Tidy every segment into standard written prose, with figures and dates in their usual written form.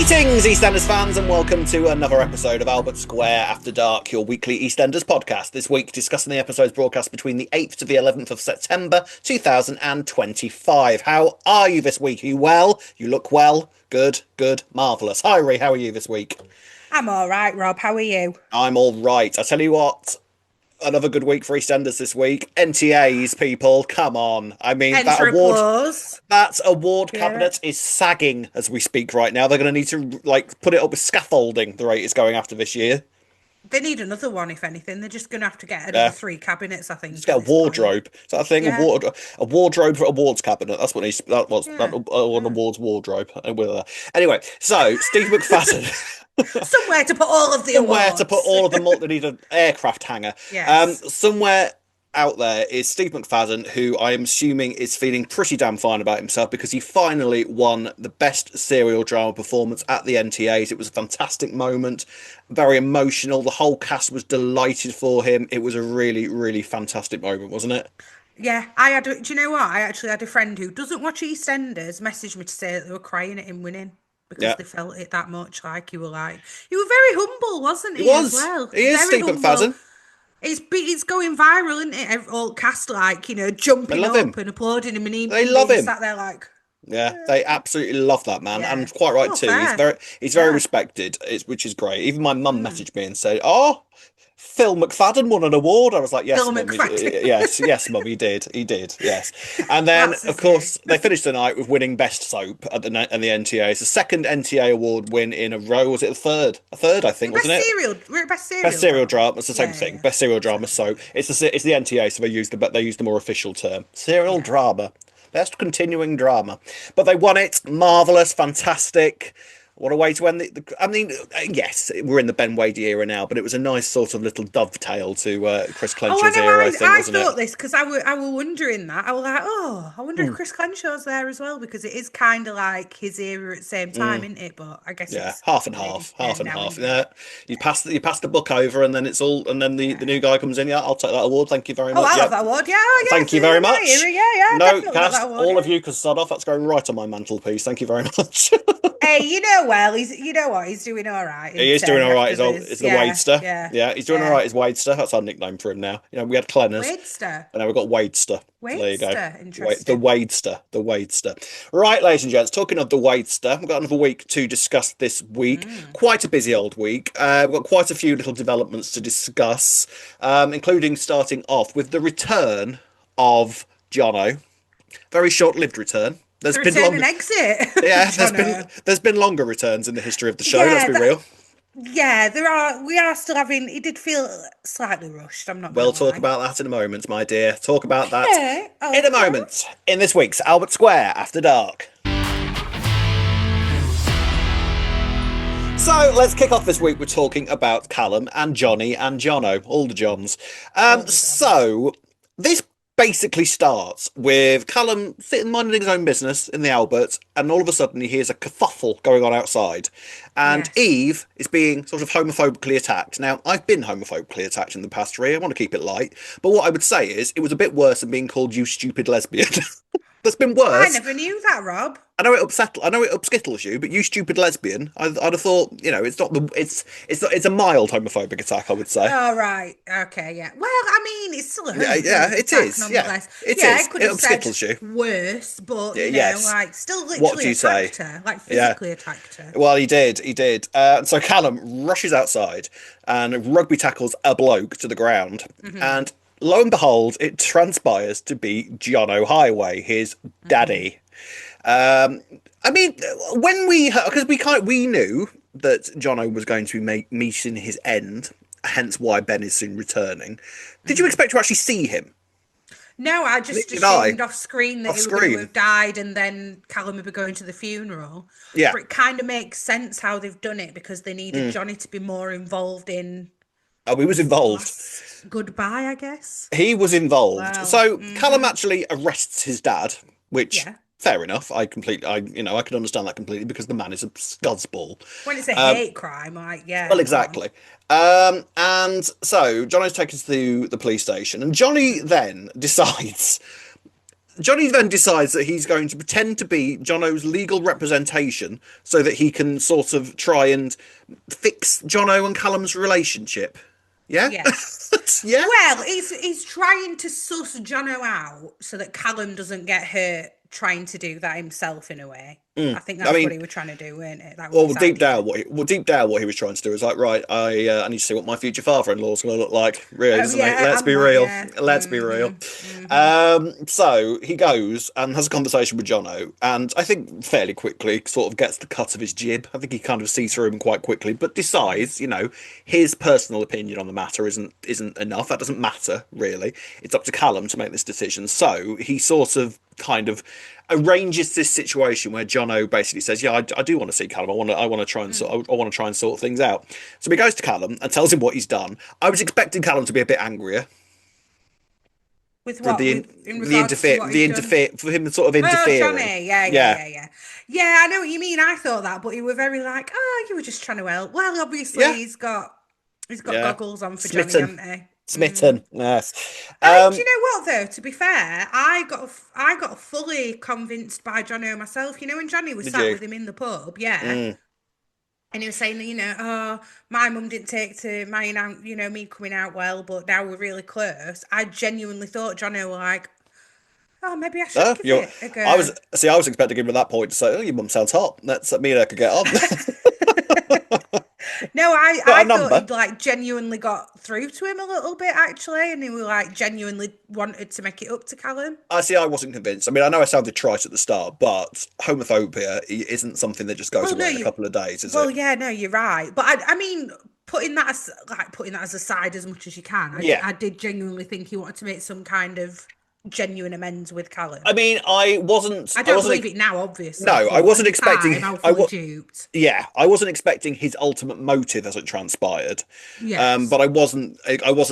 Greetings, EastEnders fans, and welcome to another episode of Albert Square After Dark, your weekly EastEnders podcast. This week, discussing the episodes broadcast between the 8th to the 11th of September 2025. How are you this week? Are you well? You look well. Good, marvellous. Hi, Ree, how are you this week? I'm all right, Rob. How are you? I'm all right. I tell you what, another good week for EastEnders this week. NTAs, people, come on. I mean, Enter applause. that award Yeah. cabinet is sagging as we speak right now. They're going to need to put it up with scaffolding. The rate is going after this year. They need another one, if anything. They're just going to have to get another Yeah. 3 cabinets, I think. Just get a wardrobe. Is that a thing? Yeah. A wardrobe for awards cabinet. That's what he's. That was Yeah. an awards wardrobe. Anyway, so Steve McFadden. Somewhere to put all of the Somewhere awards. to put all of them. They need an aircraft hangar. Yes. Somewhere out there is Steve McFadden, who I am assuming is feeling pretty damn fine about himself because he finally won the best serial drama performance at the NTAs. It was a fantastic moment, very emotional. The whole cast was delighted for him. It was a really, really fantastic moment, wasn't it? Yeah, do you know what? I actually had a friend who doesn't watch EastEnders message me to say that they were crying at him winning because they felt it that much. Like, you were very humble, wasn't he? He was. As well? He is Very Steve humble. McFadden. It's going viral, isn't it? All cast jumping love up him. and applauding him, and They love him. Sat there like, Yeah, they absolutely love that man, Yeah. and quite right Oh, too. fair. He's very Yeah. respected, which is great. Even my mum messaged me and said, "Oh, Phil McFadden won an award." I was like, "Yes, Phil mum, McFadden. yes, mum, he did, yes." And then, That's of his course, they finished the night with winning best soap at the NTA. It's the second NTA award win in a row. Was it the third? A third, I think, wasn't it? We're at best serial. Best serial drama. It's the same Yeah, thing. yeah. Best serial drama. So it's the NTA. So they used the more official term, serial drama. Best continuing drama. But they won it. Marvelous, fantastic. What a way to end I mean, yes, we're in the Ben Wade era now, but it was a nice sort of little dovetail to Chris Clenchill's era, I think, I wasn't thought it? this because I was wondering that. I was like, I wonder if Chris Clenchill's there as well, because it is kind of like his era at the same time, isn't it? But I guess Yeah, it's half and maybe half, then half and now, half. isn't it? Yeah, you pass the book over, and then the new guy comes in. Yeah, I'll take that award. Thank you very Oh, much. I Yeah. love that award. Yeah, oh, yeah. Thank you very much. Yeah, No, definitely got cast, that award, all of yeah. you can sod off. That's going right on my mantelpiece. Thank you very much. Hey, you know what? He's doing all right. He is doing all right. It's the Wadester. Yeah, Yeah, he's doing all right as Wadester. That's our nickname for him now. You know, we had Clenners, Wadester. and now we've got Wadester. So there you go. Wadester, interesting. The Wadester. Right, ladies and gents, talking of the Wadester, we've got another week to discuss this week. Quite a busy old week. We've got quite a few little developments to discuss, including starting off with the return of Jono. Very short-lived return. The return and exit. Yeah, Jono. there's been longer returns in the history of the show. Yeah, Let's be real. Yeah, there are. We are still having. It did feel slightly rushed. I'm not. We'll gonna talk lie. about that in a moment, my dear. Talk about that Okay, in a okay. moment. In this week's Albert Square After Dark. So let's kick off this week. We're talking about Callum and Johnny and Jono, all the Johns. So this basically starts with Callum sitting minding his own business in the Albert, and all of a sudden he hears a kerfuffle going on outside, and Yes. Eve is being sort of homophobically attacked. Now, I've been homophobically attacked in the past 3. I want to keep it light, but what I would say is it was a bit worse than being called "you stupid lesbian." That's been worse. I never knew that, Rob. I know it upskittles you, but "you stupid lesbian." I'd have thought, it's not it's a mild homophobic attack, I would say. Oh, right. Okay, yeah. Well, I mean, it's still a Yeah, it attack, is. Yeah, nonetheless. it yeah, is. I could It have said upskittles you. worse, but Yes. still literally What do you say? attacked her, like Yeah. physically attacked her. Well, he did. So Callum rushes outside and rugby tackles a bloke to the ground. And lo and behold, it transpires to be Jono Highway, his daddy. I mean, when because we knew that Jono was going to be meeting his end, hence why Ben is soon returning. Did you expect to actually see him? No, I just Did I? assumed off screen that Off he was going screen. to have died, and then Callum would be going to the funeral. Yeah. But it kind of makes sense how they've done it, because they needed Johnny to be more involved in Oh, he was involved. last goodbye, I guess. He was involved. Wow. So Callum actually arrests his dad, which Yeah. fair enough. I can understand that completely because the man is a scuzzball. When it's a hate crime, like, yeah. Well, exactly. And so Johnny's taken to the police station, and Johnny then decides Johnny then decides that he's going to pretend to be Jono's legal representation so that he can sort of try and fix Jono and Callum's relationship. Yeah? Yes. Yeah? Well, he's trying to suss Jono out so that Callum doesn't get hurt trying to do that himself in a way. I think I that's what mean, he was trying to do, weren't it? That was well, his idea. deep down, what he was trying to do is like, right, I need to see what my future father-in-law is going to look like, really, Oh doesn't he? yeah, Let's and be that, real. yeah. Let's be real. So he goes and has a conversation with Jono, and I think fairly quickly sort of gets the cut of his jib. I think he kind of sees through him quite quickly, but decides, his personal opinion on the matter isn't enough. That doesn't matter really. It's up to Callum to make this decision. So he sort of kind of arranges this situation where Jono basically says, "Yeah, I do want to see Callum. I want to try and I want to try and sort things out." So he goes to Callum and tells him what he's done. I was expecting Callum to be a bit angrier With for what? With in regards to what he's done? for him sort of Oh, interfering. Johnny. Yeah, yeah, Yeah, yeah, yeah. Yeah, I know what you mean. I thought that, but you were very like, oh, you were just trying to help. Well, obviously yeah, he's got yeah. goggles on for Johnny, Smitten, haven't he? smitten. Yes. Do you know what though? To be fair, I got fully convinced by Johnny myself. When Johnny was Did sat you? with him in the pub, yeah, Mm. and he was saying, oh, my mum didn't take to me coming out well, but now we're really close. I genuinely thought Johnny were like, oh, maybe I should give You're. it a go. I was expecting him at that point to say, "Oh, your mum sounds hot. Let's me and her could get on." No, I Got a I thought number. he'd like genuinely got through to him a little bit actually, and he was like genuinely wanted to make it up to Callum. I see. I wasn't convinced. I mean, I know I sounded trite at the start, but homophobia isn't something that just goes Well, no, away in a you. couple of days, is Well, it? yeah, no, you're right. But I mean, putting that as a side as much as you can. Yeah. I did genuinely think he wanted to make some kind of genuine amends with Callum. I mean, I I don't wasn't. believe it now, No, obviously, I but at wasn't the expecting. time, I was I fully was. duped. Yeah, I wasn't expecting his ultimate motive as it transpired, Yes. but I wasn't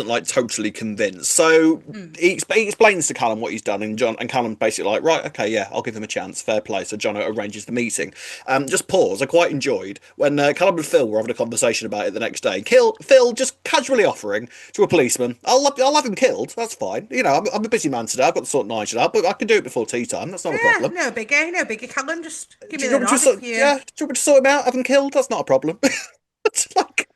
like totally convinced. So he explains to Callum what he's done, and John and Callum basically like, right, okay, yeah, I'll give him a chance, fair play. So John arranges the meeting. Just pause. I quite enjoyed when Callum and Phil were having a conversation about it the next day. Phil just casually offering to a policeman, I'll have him killed. That's fine. I'm a busy man today. I've got to sort Nigel out, but I can do it before tea time. That's not a Yeah, problem. no biggie, no biggie. Callum, just give Do me you the want me to nod if sort? you. Yeah, do you want me to sort him out? Have him killed? That's not a problem. It's like,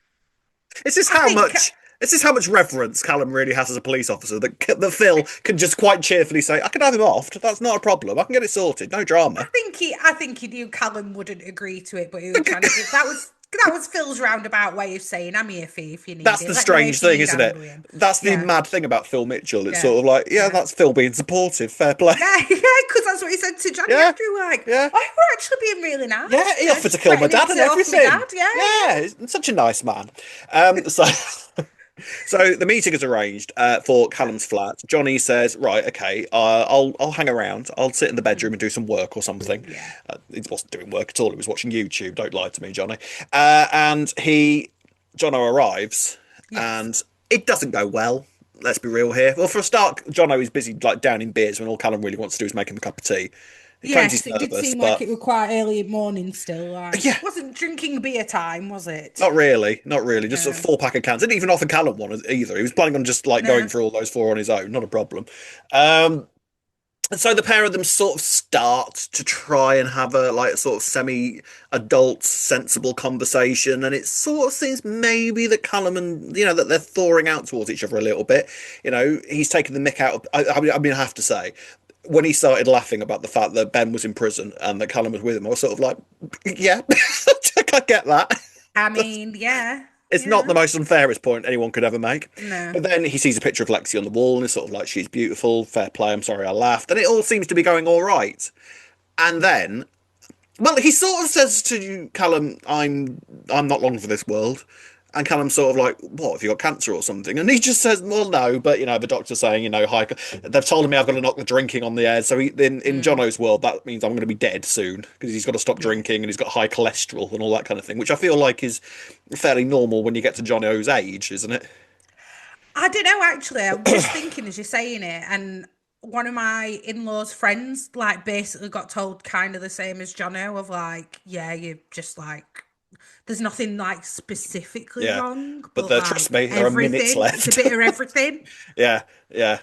is this I how think. much? Is this how much reverence Callum really has as a police officer that Phil can just quite cheerfully say, "I can have him off. That's not a problem. I can get it sorted. No drama." I think he knew Callum wouldn't agree to it, but he was trying to. That was Phil's roundabout way of saying, "I'm here for you if you need That's it. the Let me know strange if you thing, need isn't it? handling." That's the Yeah, mad thing about Phil Mitchell. It's yeah, sort of like, yeah, yeah, that's Phil being supportive. Fair play. yeah, yeah. Because that's what he said to Johnny Yeah, after. He was like, yeah, "Oh, we're actually being really yeah. nice. He offered to Just kill my threatening dad and to off my everything. dad. Yeah, yeah, Yeah, he's such a nice man. So So the meeting is arranged for Callum's flat. Johnny says, "Right, okay, I'll hang around. I'll sit in the bedroom and do some work or something." yeah. He wasn't doing work at all. He was watching YouTube. Don't lie to me, Johnny. And Jono arrives, Yes. and it doesn't go well. Let's be real here. Well, for a start, Jono is busy like downing beers when all Callum really wants to do is make him a cup of tea. He claims he's Yes, it did nervous, seem like but it was quite early morning still. Like, yeah, wasn't drinking beer time, was it? not really, not really. Just a No, four pack of cans. Didn't even offer Callum one either. He was planning on just like going no. through all those four on his own. Not a problem. Um, and so the pair of them sort of start to try and have a like sort of semi-adult, sensible conversation, and it sort of seems maybe that Callum and that they're thawing out towards each other a little bit. He's taken the mick out of. I have to say, when he started laughing about the fact that Ben was in prison and that Callum was with him, I was sort of like, yeah, I get that. I mean, yeah, It's not yeah. the most unfairest point anyone could ever make. No. But then he sees a picture of Lexi on the wall and is sort of like, she's beautiful, fair play, I'm sorry I laughed. And it all seems to be going all right. And then, well, he sort of says to Callum, I'm not long for this world. And Callum's sort of like, what, have you got cancer or something? And he just says, well, no, but, the doctor's saying, hi, they've told me I've got to knock the drinking on the air. So in Mm. Jono's world, that means I'm going to be dead soon because he's got to stop drinking and he's got high cholesterol and all that kind of thing, which I feel like is fairly normal when you get to Jono's age, isn't it? I don't know, actually. I'm just thinking as you're saying it, and one of my in-laws' friends, like, basically got told kind of the same as Jono of like, yeah, you're just like, there's nothing like specifically Yeah. wrong, But but trust like me, there are minutes everything. It's a left. bit of everything. Yeah, yeah.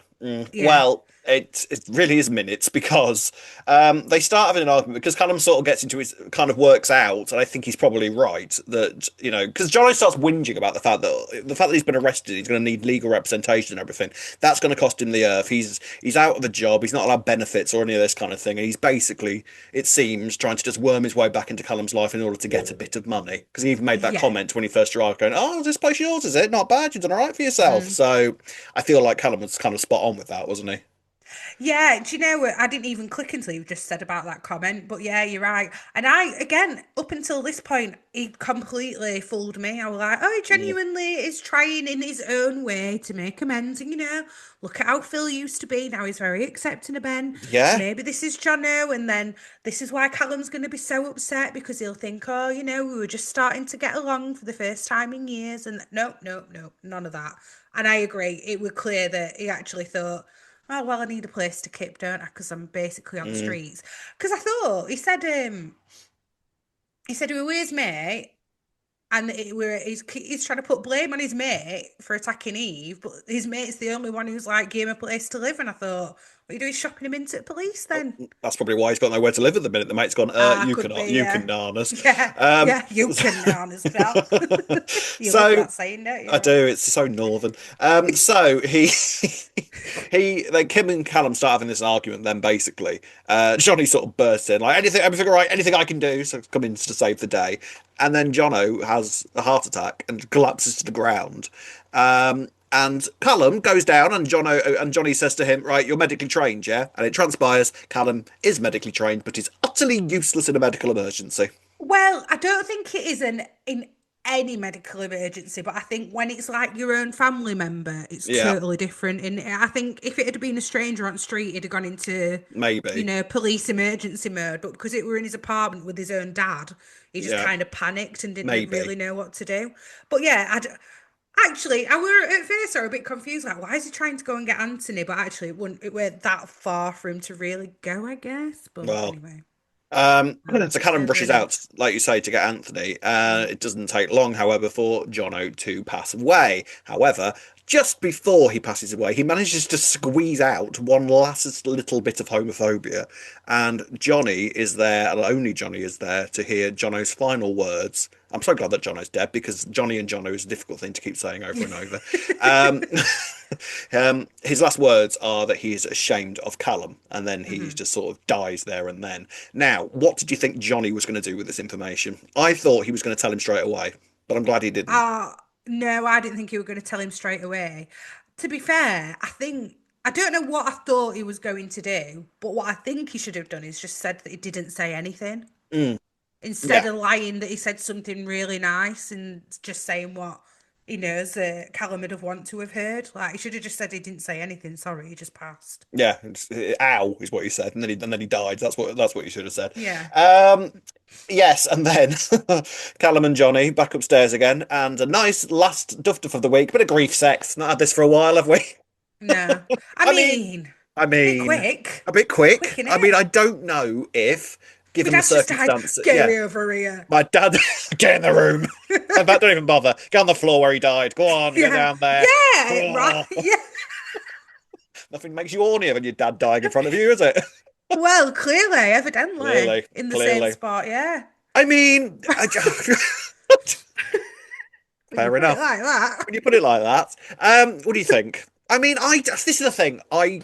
Yeah. Well, It really is minutes because they start having an argument because Callum sort of gets into his kind of works out, and I think he's probably right that because Johnny starts whinging about the fact that he's been arrested, he's going to need legal representation and everything. That's going to cost him the earth. He's out of a job. He's not allowed benefits or any of this kind of thing, and he's basically, it seems, trying to just worm his way back into Callum's life in order to get a bit of money. Because he even made that Yeah. comment when he first arrived, going, "Oh, is this place yours? Is it? Not bad. You've done all right for yourself." So I feel like Callum was kind of spot on with that, wasn't he? Yeah, do you know what? I didn't even click until you just said about that comment. But yeah, you're right. And again, up until this point, he completely fooled me. I was like, oh, he Mm. genuinely is trying in his own way to make amends. And, look at how Phil used to be. Now he's very accepting of Ben. Yeah. Maybe this is Jono. And then this is why Callum's going to be so upset because he'll think, oh, we were just starting to get along for the first time in years. And no, no, no, none of that. And I agree. It was clear that he actually thought, oh well, I need a place to keep, don't I? Because I'm basically on the Mm. streets. Because I thought he said he was with his mate, and he's trying to put blame on his mate for attacking Eve, but his mate's the only one who's like gave him a place to live. And I thought, what are you doing, shopping him into the police then? That's probably why he's got nowhere to live at the minute. The mate's gone, Ah, you can, could be, you can yeah, nanas. yeah, Um, yeah. You can down as well. You love so that saying, don't I you? do. It's so northern. So like Kim and Callum start having this argument. Then basically, Johnny sort of bursts in like everything all right, anything I can do. So come in to save the day, and then Jono has a heart attack and collapses to the ground. And Callum goes down, and Johnny says to him, "Right, you're medically trained, yeah." And it transpires Callum is medically trained, but is utterly useless in a medical emergency. Well, I don't think it is in any medical emergency, but I think when it's like your own family member, it's Yeah, totally different. And I think if it had been a stranger on the street, he'd have gone into, maybe. police emergency mode. But because it were in his apartment with his own dad, he just Yeah, kind of panicked and didn't maybe. really know what to do. But yeah, actually, I were at first I were a bit confused, like why is he trying to go and get Anthony? But actually, it weren't that far for him to really go, I guess. But Well. anyway, So Callum further rushes enough. out, like you say, to get Anthony. Mm. It doesn't take long, however, for Jono to pass away. However, just before he passes away, he manages to squeeze out one last little bit of homophobia, and Johnny is there, and only Johnny is there to hear Jono's final words. I'm so glad that Jono's dead because Johnny and Jono is a difficult thing to keep saying over and over. Um, his last words are that he is ashamed of Callum, and then he Mhm. just sort of dies there and then. Now, what did you think Johnny was going to do with this information? I thought he was going to tell him straight away, but I'm glad he didn't. No, I didn't think you were going to tell him straight away. To be fair, I don't know what I thought he was going to do, but what I think he should have done is just said that he didn't say anything Mm, instead yeah, of lying that he said something really nice and just saying what he knows that Callum would have want to have heard. Like he should have just said he didn't say anything. Sorry, he just passed. yeah. Ow is what he said, and then he died. That's what you should have said. Yeah. Um, yes, and then Callum and Johnny back upstairs again, and a nice last duff duff of the week. Bit of grief sex. Not had this for a while, have we? No. I I mean, mean, I bit mean, quick. a bit Quick, quick. I mean, innit? I don't know if, My given the dad's just died. circumstances, Get yeah, me over here. my dad, get in the room. In fact, don't even bother. Get on the floor where he died. Go on, get Yeah. down there. Yeah, right. Oh, Yeah. nothing makes you hornier than your dad dying in front of you, is it? Well, clearly, evidently, Clearly, in the same clearly. spot, yeah. I mean, When you fair put it enough. like that. When you put it like that, what do you think? I mean, this is the thing. I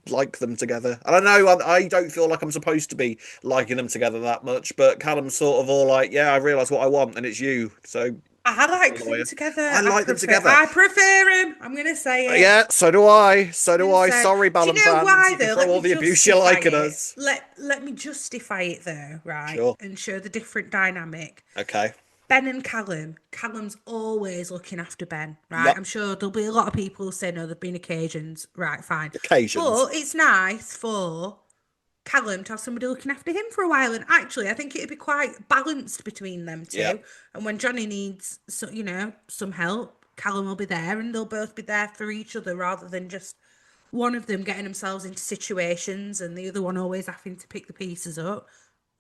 like them together, and I know I don't feel like I'm supposed to be liking them together that much. But Callum's sort of all like, "Yeah, I realise what I want, and it's you." So, I Mr. like them Lawyer, together. I like them together. I prefer him. I'm gonna say it. Yeah, so do I. So I'm do gonna I. say. Sorry, Do you Ballum know fans. why You can though? throw Let all me the abuse you justify like at it. us. Let me justify it though, right? Sure. And show the different dynamic. Okay. Ben and Callum. Callum's always looking after Ben, right? Yep. I'm sure there'll be a lot of people who say no, there've been occasions, right? Fine, Occasions. but it's nice for Callum to have somebody looking after him for a while. And actually, I think it'd be quite balanced between them two. Yep. And when Johnny needs, some help, Callum will be there, and they'll both be there for each other rather than just one of them getting themselves into situations and the other one always having to pick the pieces up.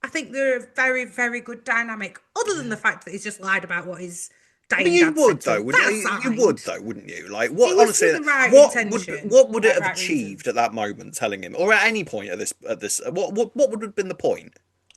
I think they're a very, very good dynamic. Other than the fact that he's just lied about what his I mean, dying you dad said would to though, him. would That's you would signed. though, wouldn't you? Like, It what was for honestly, the right intention, what would it like have right achieved reasons. at that moment? Telling him, or at any point at this, what would have been the point?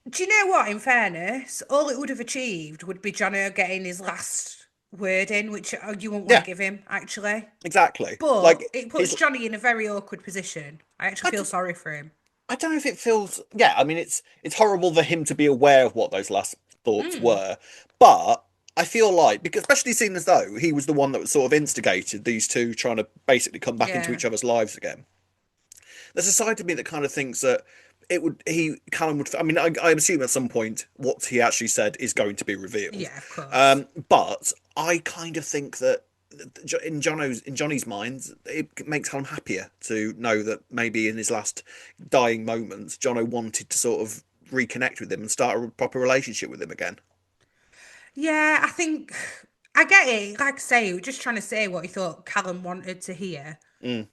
Do you know what? In fairness, all it would have achieved would be Jono getting his last word in, which you wouldn't want to Yeah, give him actually. exactly. But Like it puts his, Johnny in a very awkward position. I actually I, feel sorry for him. I don't know if it feels. Yeah, I mean, it's horrible for him to be aware of what those last thoughts Mm, were, but I feel like because especially seeing as though he was the one that was sort of instigated these two trying to basically come back into yeah, each other's lives again. There's a side of me that kind of thinks that it would he Callum would. I mean, I assume at some point what he actually said is going to be revealed, yeah, of course. but I kind of think that in Johnny's mind, it makes Callum happier to know that maybe in his last dying moments, Jono wanted to sort of reconnect with him and start a proper relationship with him again. Yeah, I think I get it. Like I say, he was just trying to say what he thought Callum wanted to hear. Mm,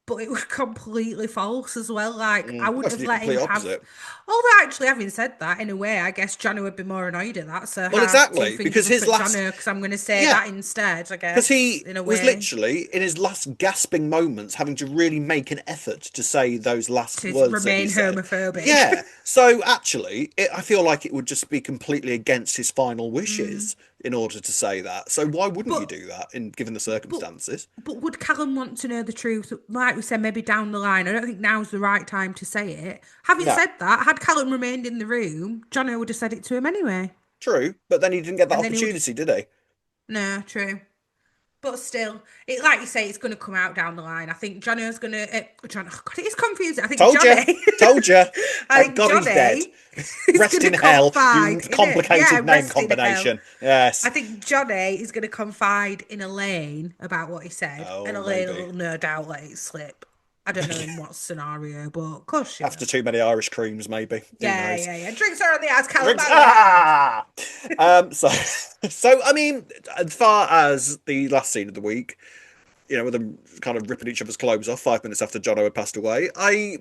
But it was completely false as well. Like, I wouldn't That's have the let him complete have. opposite. Although, actually, having said that, in a way, I guess Johnny would be more annoyed at that. So, Well, two exactly, fingers because up his at last, Johnny because I'm going to say yeah, that instead, I because guess, he in a was way, literally in his last gasping moments having to really make an effort to say those last to words that he remain said. homophobic. Yeah, so actually, I feel like it would just be completely against his final Mm. wishes in order to say that. So why wouldn't you But, do that in given the but, circumstances? but would Callum want to know the truth? Like we said, maybe down the line. I don't think now's the right time to say it. Having No, said that, had Callum remained in the room, Johnny would have said it to him anyway. true, but then he didn't get that And then he would. opportunity, did he? No, true. But still, it like you say, it's going to come out down the line. I think Johnny's going to. John, oh God, it is confusing. I think Told you, Johnny. told you. I Thank think God he's dead. Johnny is Rest going to in hell, you confide in it. Yeah, complicated name rest in hell. combination. Yes. I think Johnny is going to confide in Elaine about what he said, and Oh, Elaine maybe. will no doubt let it slip. I don't know in what scenario, but of course she After will. too many Irish creams, maybe. Who Yeah, knows? yeah, yeah. Drinks are on the ass, Callum Drinks. out the ass. Ah. So, so I mean, as far as the last scene of the week, with them kind of ripping each other's clothes off 5 minutes after Jono had passed away. I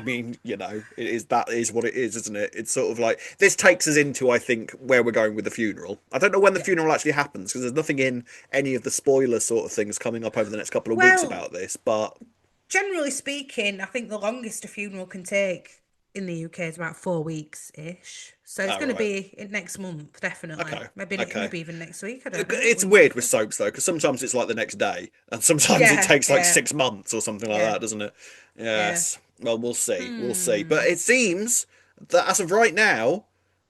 mean, it is that is what it is, isn't it? It's sort of like this takes us into, I think, where we're going with the funeral. I don't know when the Yeah. funeral actually happens because there's nothing in any of the spoiler sort of things coming up over the next couple of weeks Well, about this. But generally speaking, I think the longest a funeral can take in the UK is about 4 weeks ish. So it's all going to right, be in next month, definitely. okay, Maybe okay. maybe even next week. I don't know. It's Week weird with after. soaps though, because sometimes it's like the next day, and sometimes it Yeah, takes like yeah, 6 months or something like yeah, that, doesn't it? yeah. Yes. Well, we'll see. We'll see. But Hmm. it seems that as of right now,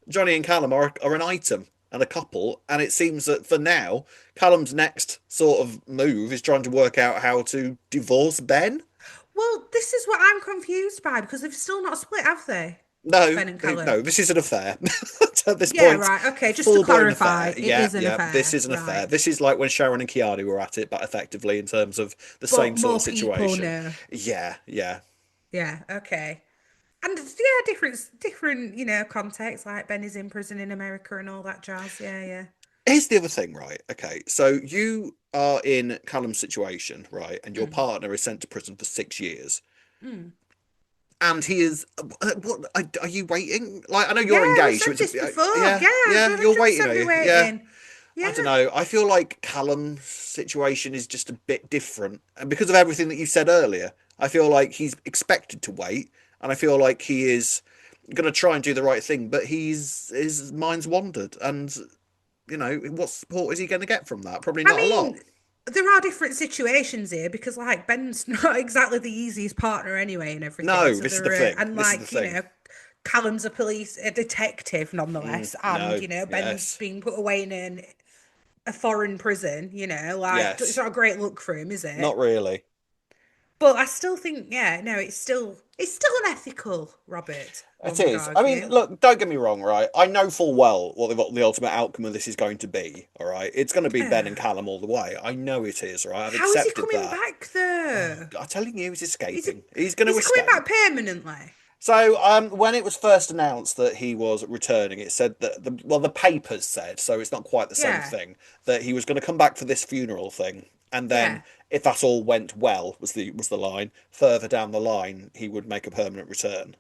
Johnny and Callum are an item and a couple, and it seems that for now, Callum's next sort of move is trying to work out how to divorce Ben. Well, this is what I'm confused by because they've still not split, have they? No, Ben and Callum. no, this is an affair. At this Yeah, point, right. Okay, just to full blown clarify, affair. it Yeah, is an yeah, this affair, is an affair. right? This is like when Sharon and Keanu were at it, but effectively in terms of the But same sort more of people situation. know. Yeah, yeah. Yeah, okay. And yeah, different, context. Like Ben is in prison in America and all that jazz. Yeah, yeah, Here's the other thing, right? Okay, so you are in Callum's situation, right, and your mm. partner is sent to prison for 6 years, Mm. and he is. What are you waiting? Like, I know you're Yeah, we engaged, said so it's this before. yeah, Yeah, yeah. You're waiting, are 100% be you? Yeah. waiting. I don't Yeah. know. I feel like Callum's situation is just a bit different, and because of everything that you said earlier, I feel like he's expected to wait, and I feel like he is going to try and do the right thing, but his mind's wandered, and what support is he going to get from that? Probably I not a lot. mean, there are different situations here because, like, Ben's not exactly the easiest partner anyway and everything. No, So this is the there are, thing. and This is the like, thing. Callum's a detective nonetheless, and No, Ben's yes, being put away in a foreign prison. Like it's yes, not a great look for him, is it? not really. But I still think, yeah, no, it's still unethical, Robert. It One would is. I mean, argue. look, don't get me wrong, right? I know full well what the ultimate outcome of this is going to be, all right? It's going to be Ben and Yeah. Callum all the way. I know it is, right? I've How is he accepted coming that. back Oh, though? I'm telling you, he's Is he escaping. He's going to is he coming back escape. permanently? So, when it was first announced that he was returning, it said that the papers said, so it's not quite the same Yeah. thing, that he was going to come back for this funeral thing, and then Yeah. if that all went well, was the line, further down the line, he would make a permanent return.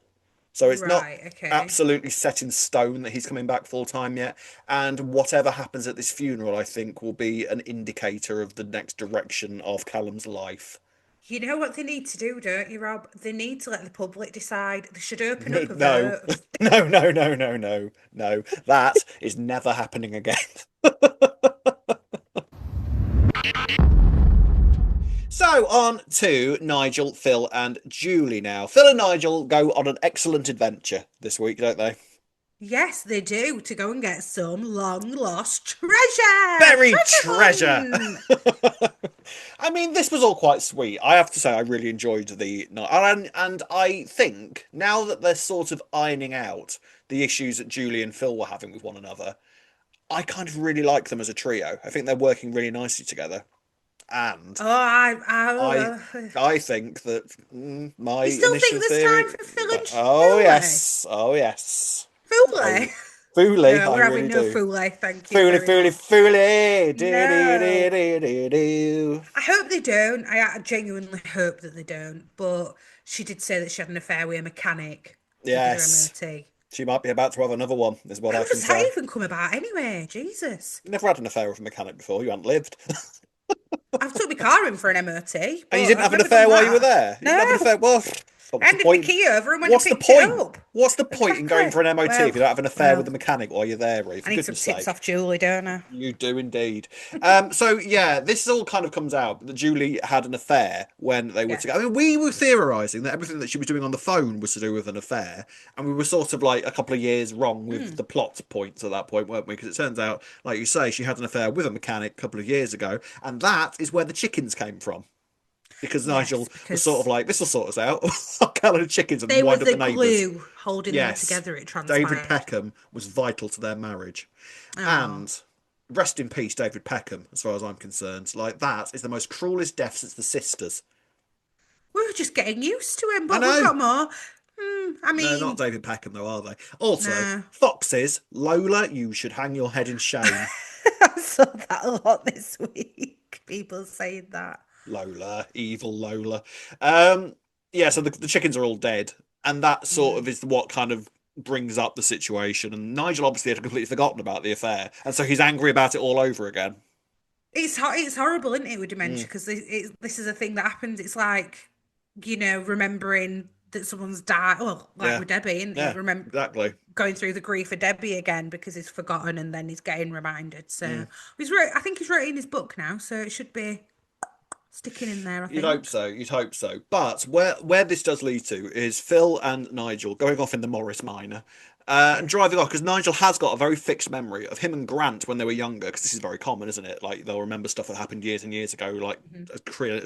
So it's not Right, okay. absolutely set in stone that he's coming back full time yet. And whatever happens at this funeral, I think, will be an indicator of the next direction of Callum's life. You know what they need to do, don't you, Rob? They need to let the public decide. They should open up a No, vote. no, no, no, no, no, no. That is never happening again. So on to Nigel, Phil, and Julie now. Phil and Nigel go on an excellent adventure this week, don't they? Yes, they do, to go and get some long lost treasure. Buried Treasure treasure. hunt. I mean, this was all quite sweet. I have to say, I really enjoyed the night, and I think now that they're sort of ironing out the issues that Julie and Phil were having with one another, I kind of really like them as a trio. I think they're working really nicely together, and Oh, I I think that my you still initial think there's theory. time for Phil and Oh Julie? yes, oh yes, Foolie? I Fooly, No, I we're really having no do. foolie. Thank you Fooly, very fooly, much. fooly. Do, do, do, No. do, do, do. I hope they don't. I genuinely hope that they don't. But she did say that she had an affair with a mechanic who did her Yes, MOT. she might be about to have another one, is what I How can does that say. even come about anyway? Jesus. Never had an affair with a mechanic before. You haven't lived. I've took my car in for an MOT, And you but didn't I've have an never done affair while you were that. there. You didn't have an No. affair. Well, I what's the handed my point? key over and went and What's the picked it point? up. What's the point in going Exactly. for an MOT if you don't have an affair with Well, the mechanic while you're there, Ray? I For need some goodness tips sake. off Julie, don't I? You do indeed. So yeah, this all kind of comes out that Julie had an affair when they were Yeah. together. I mean, we were theorizing that everything that she was doing on the phone was to do with an affair, and we were sort of like a couple of years wrong with Hmm. the plot points at that point, weren't we? Because it turns out, like you say, she had an affair with a mechanic a couple of years ago, and that is where the chickens came from. Because Yes, Nigel was sort of because like, this will sort us out. I'll kill the chickens and they were wind up the the neighbours. glue holding them Yes, together, it David transpired. Peckham was vital to their marriage. Oh. And rest in peace, David Peckham, as far as I'm concerned. Like, that is the most cruelest death since the sisters. We were just getting used to him, I but we've know. got more. I No, not mean, David Peckham, though, are they? Also, no. foxes, Lola, you should hang your head in shame. I saw that a lot this week. People saying that. Lola, evil Lola. Um, yeah, so the chickens are all dead, and that sort Mm. of is what kind of brings up the situation. And Nigel obviously had completely forgotten about the affair, and so he's angry about it all over again. It's horrible, isn't it, with Mm, dementia? Because this is a thing that happens. It's like, remembering that someone's died. Well, like yeah, with Debbie, isn't it? yeah, Remember exactly. going through the grief of Debbie again because he's forgotten and then he's getting reminded. Mm. So he's wrote. I think he's writing his book now, so it should be sticking in there. I You'd hope think. so. You'd hope so. But where this does lead to is Phil and Nigel going off in the Morris Minor, and Yeah. driving off because Nigel has got a very fixed memory of him and Grant when they were younger. Because this is very common, isn't it? Like they'll remember stuff that happened years and years ago, like Mhm. as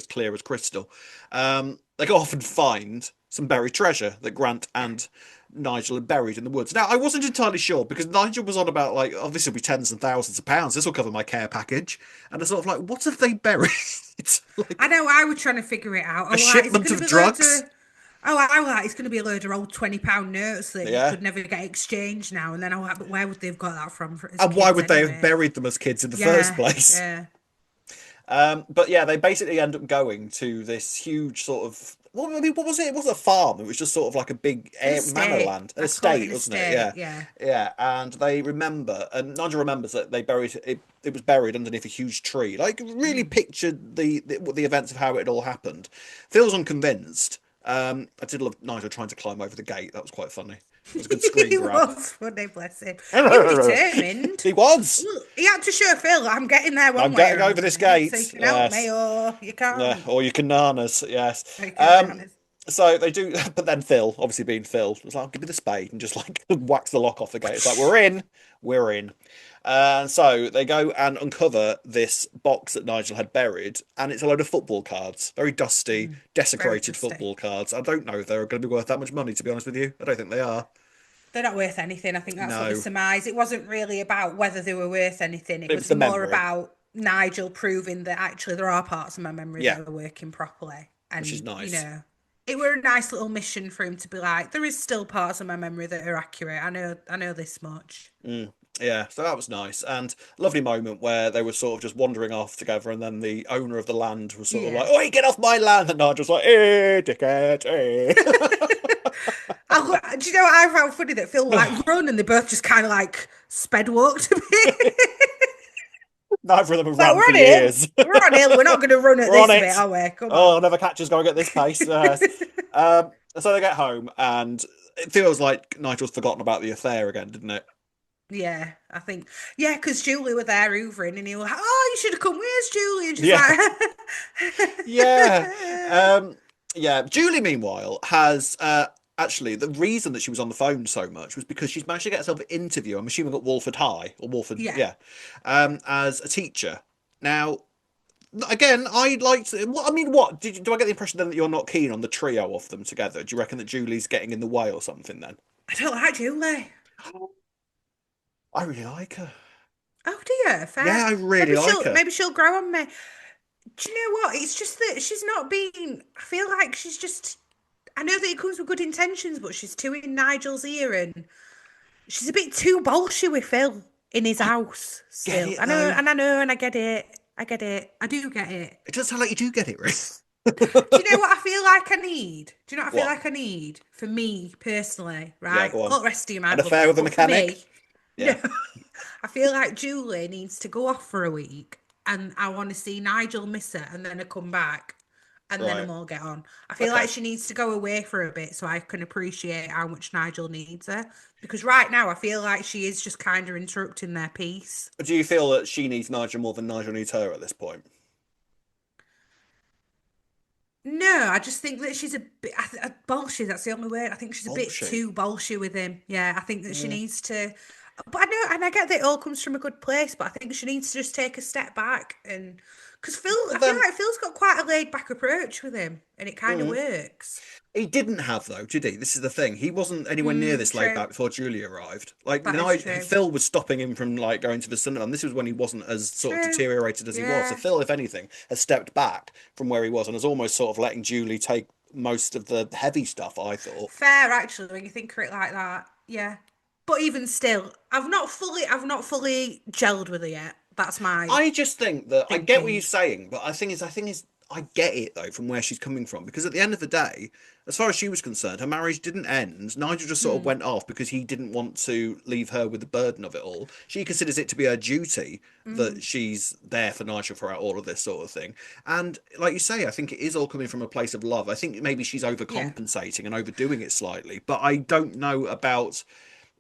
clear as crystal. They go off and find some buried treasure that Grant Yeah. and Nigel had buried in the woods. Now I wasn't entirely sure because Nigel was on about like, oh, this will be tens and thousands of pounds. This will cover my care package, and it's sort of like, what have they buried? I Like know. I was trying to figure it out. I a was like, it's shipment going of to be loads drugs. of. Oh, I was like, it's going to be a load of old £20 notes that Yeah. could never get exchanged now. And then I was like, but where would they've got that from as And why kids would they have anyway? buried them as kids in the first Yeah, place? yeah. But yeah, they basically end up going to this huge sort of. Well, I mean, what was it? It wasn't a farm. It was just sort of like a big An manor estate. land, an I'd call it estate, an wasn't it? estate. Yeah, Yeah. yeah. And they remember, and Nigel remembers that they buried it. It was buried underneath a huge tree. Like, really Mm. pictured the events of how it all happened. Phil's unconvinced. I did love Nigel trying to climb over the gate. That was quite funny. It was a good screen He grab. was funny, bless him. He was determined. He was. Well, he had to show Phil, I'm getting there one I'm way getting or over this another. So you gate. can help Yes. me or you Yeah, can't. or you can nanas, yes. I can be honest. So they do, but then Phil, obviously being Phil, was like, give me the spade and just like whacks the lock off the gate. It's like, we're in. And so they go and uncover this box that Nigel had buried, and it's a load of football cards, very dusty, Very desecrated dusty. football cards. I don't know if they're going to be worth that much money, to be honest with you. I don't think they are. They're not worth anything. I think that's what they No, surmise. It wasn't really about whether they were worth anything. It it was was the more memory. about Nigel proving that actually there are parts of my memory Yeah, that are working properly. which is And, nice. it were a nice little mission for him to be like, there is still parts of my memory that are accurate. I know this much. Mm, yeah, so that was nice and lovely moment where they were sort of just wandering off together, and then the owner of the land was sort of like, Yeah. "Oh, get off my land!" And Nigel's like, "Eh, dickhead, eh." Do you know what I found funny? That Phil like run and they both just kind of like sped walked a bit. Neither of them have Like ran we're for on hill. years. We're on hill. We're not going to run at We're on this bit, it. are we? Come on. Oh, I'll never catch us going at this pace. Yes. So they get home, and it feels like Nigel's forgotten about the affair again, didn't it? Yeah, I think. Yeah, because Julie were there hoovering, and he was like, "Oh, you should have come. Where's Julie?" And she's Yeah. like, Yeah. Um, yeah. Julie, meanwhile, has actually the reason that she was on the phone so much was because she's managed to get herself an interview. I'm assuming at Walford High or Walford, "Yeah." yeah, as a teacher. Now, again, I liked. I mean, what do I get the impression then that you're not keen on the trio of them together? Do you reckon that Julie's getting in the way or something then? I don't like Julie. I really like her. Oh dear, Yeah, fair. I really like her. Maybe she'll grow on me. Do you know what? It's just that she's not being. I feel like she's just. I know that it comes with good intentions, but she's too in Nigel's ear, and she's a bit too bolshy with Phil in his I house. get Still, it though. I know, and I get it. I get it. I do get it. It does sound like you do get it, Rick. Do you know what I feel like I need? Do you know what I feel What? like I need for me personally? Yeah, Right, go on. all the rest of you An might love affair it, with a but for mechanic? me, no. Yeah. I feel like Julie needs to go off for a week, and I want to see Nigel miss her, and then I come back, and then Right. I'm all get on. I feel Okay. like she needs to go away for a bit so I can appreciate how much Nigel needs her. Because right now I feel like she is just kind of interrupting their peace. Do you feel that she needs Nigel more than Nigel needs her at this point? No, I just think that she's a bit bolshy. That's the only word. I think she's a bit Bullshit. too bolshy with him. Yeah, I think that she Yeah. needs to. But I know, and I get that it all comes from a good place. But I think she needs to just take a step back and because Phil, Well, I feel then, like Phil's got quite a laid back approach with him, and it kind of mm, works. he didn't have though, did he? This is the thing. He wasn't anywhere near this laid True. back before Julie arrived. Like, That is true. Phil was stopping him from like going to the cinema, and this was when he wasn't as sort of True. deteriorated as he was. So Yeah. Phil, if anything, has stepped back from where he was and has almost sort of letting Julie take most of the heavy stuff. I thought. Fair, actually, when you think of it like that. Yeah. But even still, I've not fully gelled with her yet. That's my I just think that I get what you're thinking. saying, but I get it though from where she's coming from because at the end of the day, as far as she was concerned, her marriage didn't end. Nigel just sort of Hmm. went off because he didn't want to leave her with the burden of it all. She considers it to be her duty Hmm. that she's there for Nigel throughout all of this sort of thing. And like you say, I think it is all coming from a place of love. I think maybe she's Yeah. overcompensating and overdoing it slightly, but I don't know about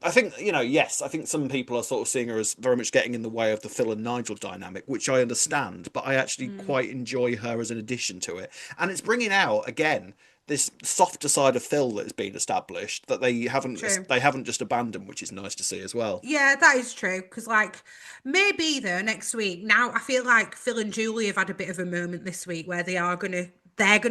I think, yes, I think some people are sort of seeing her as very much getting in the way of the Phil and Nigel dynamic, which I understand, but I actually Hmm. quite enjoy her as an addition to it. And it's bringing out, again, this softer side of Phil that has been established that True. they haven't just abandoned, which is nice to see as well. Yeah, that is true. Because, like, maybe though next week. Now I feel like Phil and Julie have had a bit of a moment this week where they're gonna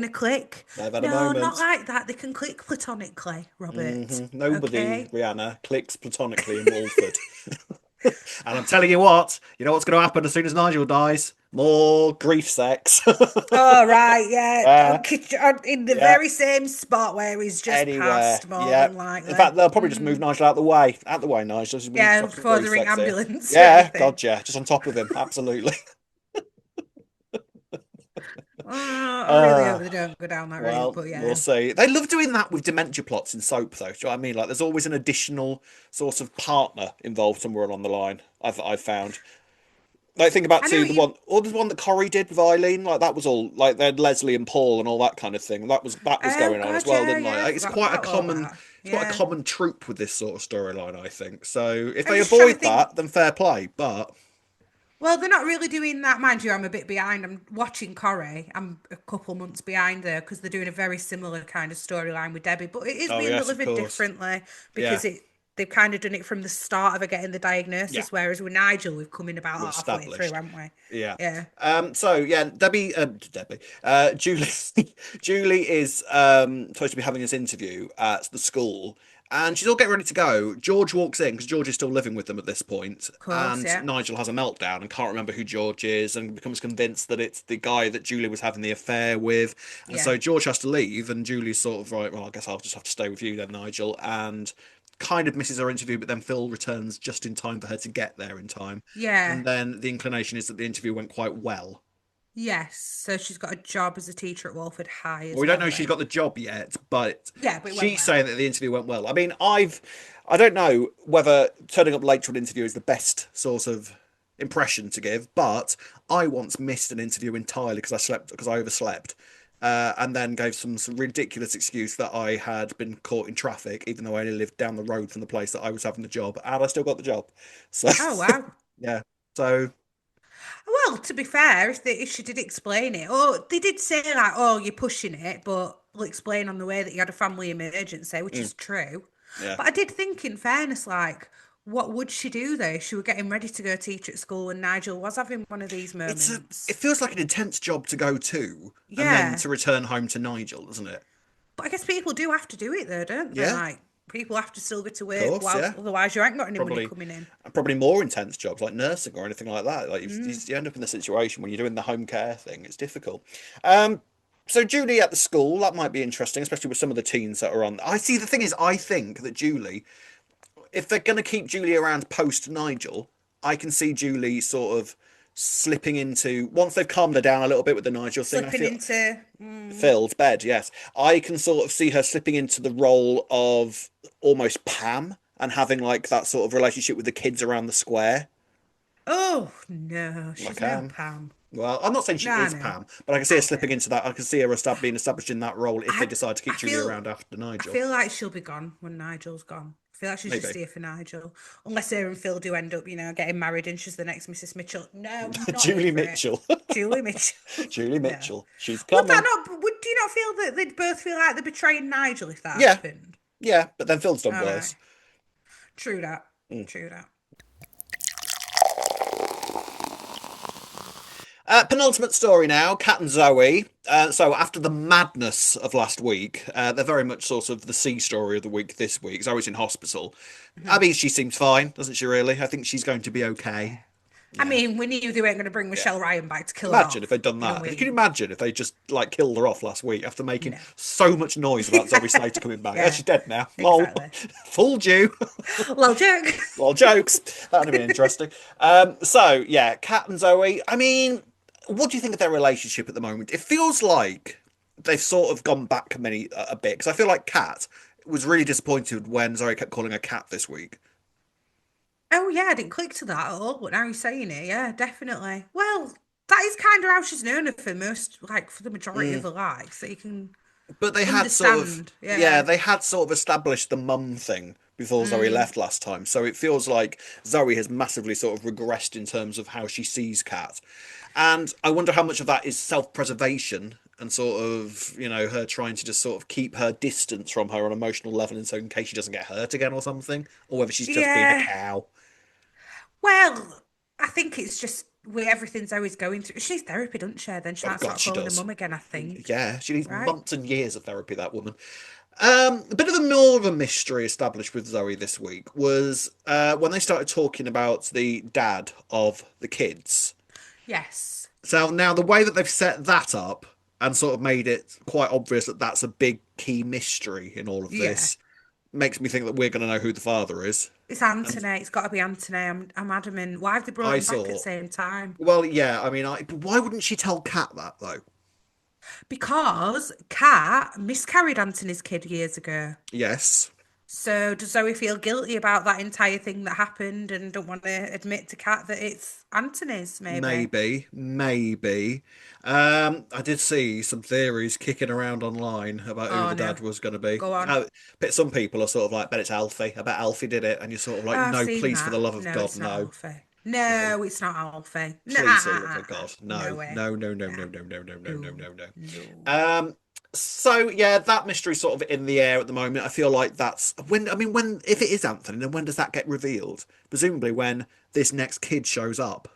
click. They've had a No, not moment. like that. They can click platonically, Robert. Nobody, Okay. Rihanna, clicks platonically in Walford. And I'm telling you know what's going to happen as soon as Nigel dies? More grief sex. Oh right, yeah. Yeah, In the yeah. very same spot where he's just Anywhere. passed, more Yeah. than In likely. fact, they'll probably just move Nigel out the way. Out the way, Nigel. We need to Yeah, have some before grief the ring sex here. ambulance or Yeah, anything. God, yeah. Just on top of him. Absolutely. Oh, I really hope Uh, they don't go down that route, well, but we'll yeah. see. They love doing that with dementia plots in soap, though. Do you know what I mean? Like, there's always an additional sort of partner involved somewhere along the line. I've found. Like, think about I know too what the you. one, or the one that Corrie did with Eileen. Like, that was all like they had Leslie and Paul and all that kind of thing. That was Oh going on as God, well, yeah, didn't I? yeah. I Like, forgot about all that. it's quite a Yeah. common trope with this sort of storyline. I think so. If I'm they just trying to avoid think. that, then fair play. But Well, they're not really doing that, mind you. I'm a bit behind. I'm watching Corrie. I'm a couple months behind there because they're doing a very similar kind of storyline with Debbie, but it is oh being yes, of delivered course, differently yeah, because they've kind of done it from the start of her getting the yeah, diagnosis, whereas with Nigel, we've come in about we're halfway through, established. haven't we? Yeah. Yeah. So yeah, Julie, Julie is supposed to be having this interview at the school, and she's all getting ready to go. George walks in because George is still living with them at this point, Of course, and yeah. Nigel has a meltdown and can't remember who George is, and becomes convinced that it's the guy that Julie was having the affair with, and Yeah. so George has to leave, and Julie's sort of right. Well, I guess I'll just have to stay with you then, Nigel, and kind of misses her interview, but then Phil returns just in time for her to get there in time. Yeah. And then the inclination is that the interview went quite well. Yes. So she's got a job as a teacher at Walford High Well, as we don't well know if she's then. got the job yet, but Yeah, but it went she's well. saying that the interview went well. I mean, I don't know whether turning up late to an interview is the best sort of impression to give, but I once missed an interview entirely because I overslept. And then gave some ridiculous excuse that I had been caught in traffic, even though I only lived down the road from the place that I was having the job, and I still got the job. So, Oh wow. yeah. So, Well, to be fair, if she did explain it, or they did say like, "Oh, you're pushing it," but we'll explain on the way that you had a family emergency, which mm, is true. yeah. But I did think, in fairness, like, what would she do though if she were getting ready to go teach at school and Nigel was having one of these It moments? feels like an intense job to go to and then Yeah, to return home to Nigel, doesn't it? but I guess people do have to do it though, don't they? Yeah, Like, people have to still go to of work, course, whilst yeah. otherwise you ain't got any money Probably coming in. probably more intense jobs like nursing or anything like that. Like you end up in the situation when you're doing the home care thing, it's difficult. Um, so Julie at the school, that might be interesting, especially with some of the teens that are on. I see the thing is I think that Julie, if they're gonna keep Julie around post Nigel, I can see Julie sort of slipping into once they've calmed her down a little bit with the Nigel thing, I Slipping feel into, Phil's bed, yes. I can sort of see her slipping into the role of almost Pam and having like that sort of relationship with the kids around the square. oh no, Like, she's no Pam. well, I'm not saying she No, is no, Pam, but I can see her I slipping know. into that. I can see her being established in that role if they I decide to keep I Julie feel around after I Nigel. feel like she'll be gone when Nigel's gone. I feel like she's just Maybe. here for Nigel. Unless her and Phil do end up, getting married and she's the next Mrs. Mitchell. No, not here Julie for it. Mitchell. Julie Mitchell. Julie No. Mitchell. She's Would that coming. not do you not feel that they'd both feel like they're betraying Nigel if that Yeah, happened? yeah, but then Phil's done All right. worse. True that. Mm. True that. Penultimate story now, Kat and Zoe. So after the madness of last week, they're very much sort of the C story of the week this week. Zoe's in hospital. I Mhm. mean, she seems fine, doesn't she? Really, I think she's going to be okay. Yeah. I Yeah, mean, we knew they weren't going to bring yeah. Michelle Ryan back to kill her Imagine if off they'd done in a that. Can you week. imagine if they just like killed her off last week after making No. so much noise about Zoe Slater coming back? Oh, Yeah, she's dead now. Lol. exactly. Fooled you. Well, joke. Well, jokes. That would have been interesting. So yeah, Kat and Zoe. I mean, what do you think of their relationship at the moment? It feels like they've sort of gone back a bit because I feel like Kat was really disappointed when Zoe kept calling her Kat this week. Oh yeah, I didn't click to that at all, but now you're saying it, yeah, definitely. Well, that is kind of how she's known her for most, like for the majority of Mm. her life, so you can But they had sort of, understand. yeah, Yeah. they had sort of established the mum thing before Zoe Mm, left last time. So it feels like Zoe has massively sort of regressed in terms of how she sees Kat. And I wonder how much of that is self-preservation and sort of, her trying to just sort of keep her distance from her on an emotional level, and so in case she doesn't get hurt again or something, or whether she's just being a yeah. cow. Well, I think it's just with everything Zoe's going through. She needs therapy, doesn't she? Then she Oh might God, start she calling her does. mum again, I think. Yeah, she needs Right? months and years of therapy, that woman. A bit of a more of a mystery established with Zoe this week was when they started talking about the dad of the kids. Yes. So now the way that they've set that up and sort of made it quite obvious that that's a big key mystery in all of Yeah. this makes me think that we're going to know who the father is. It's And Anthony. It's got to be Anthony. I'm adamant. Why have they brought I him back at the thought, same time? well, yeah, I mean, but why wouldn't she tell Kat that though? Because Kat miscarried Anthony's kid years ago. Yes. So does Zoe feel guilty about that entire thing that happened and don't want to admit to Kat that it's Anthony's, maybe? Maybe, maybe. I did see some theories kicking around online about who Oh the no. dad was going to be. Go on. But some people are sort of like, bet it's Alfie. I bet Alfie did it, and you're sort of Oh, like, I've no, seen please, for the that. love of No, God, it's not no, Alfie. no, No, it's not Alfie. No, please, for the love of God, no no, way. no, no, no, no, Nah. no, no, no, no, no, No. no, no. No. Um, so yeah, that mystery's sort of in the air at the moment. I feel like that's when. I mean, when if it is Anthony, then when does that get revealed? Presumably when this next kid shows up.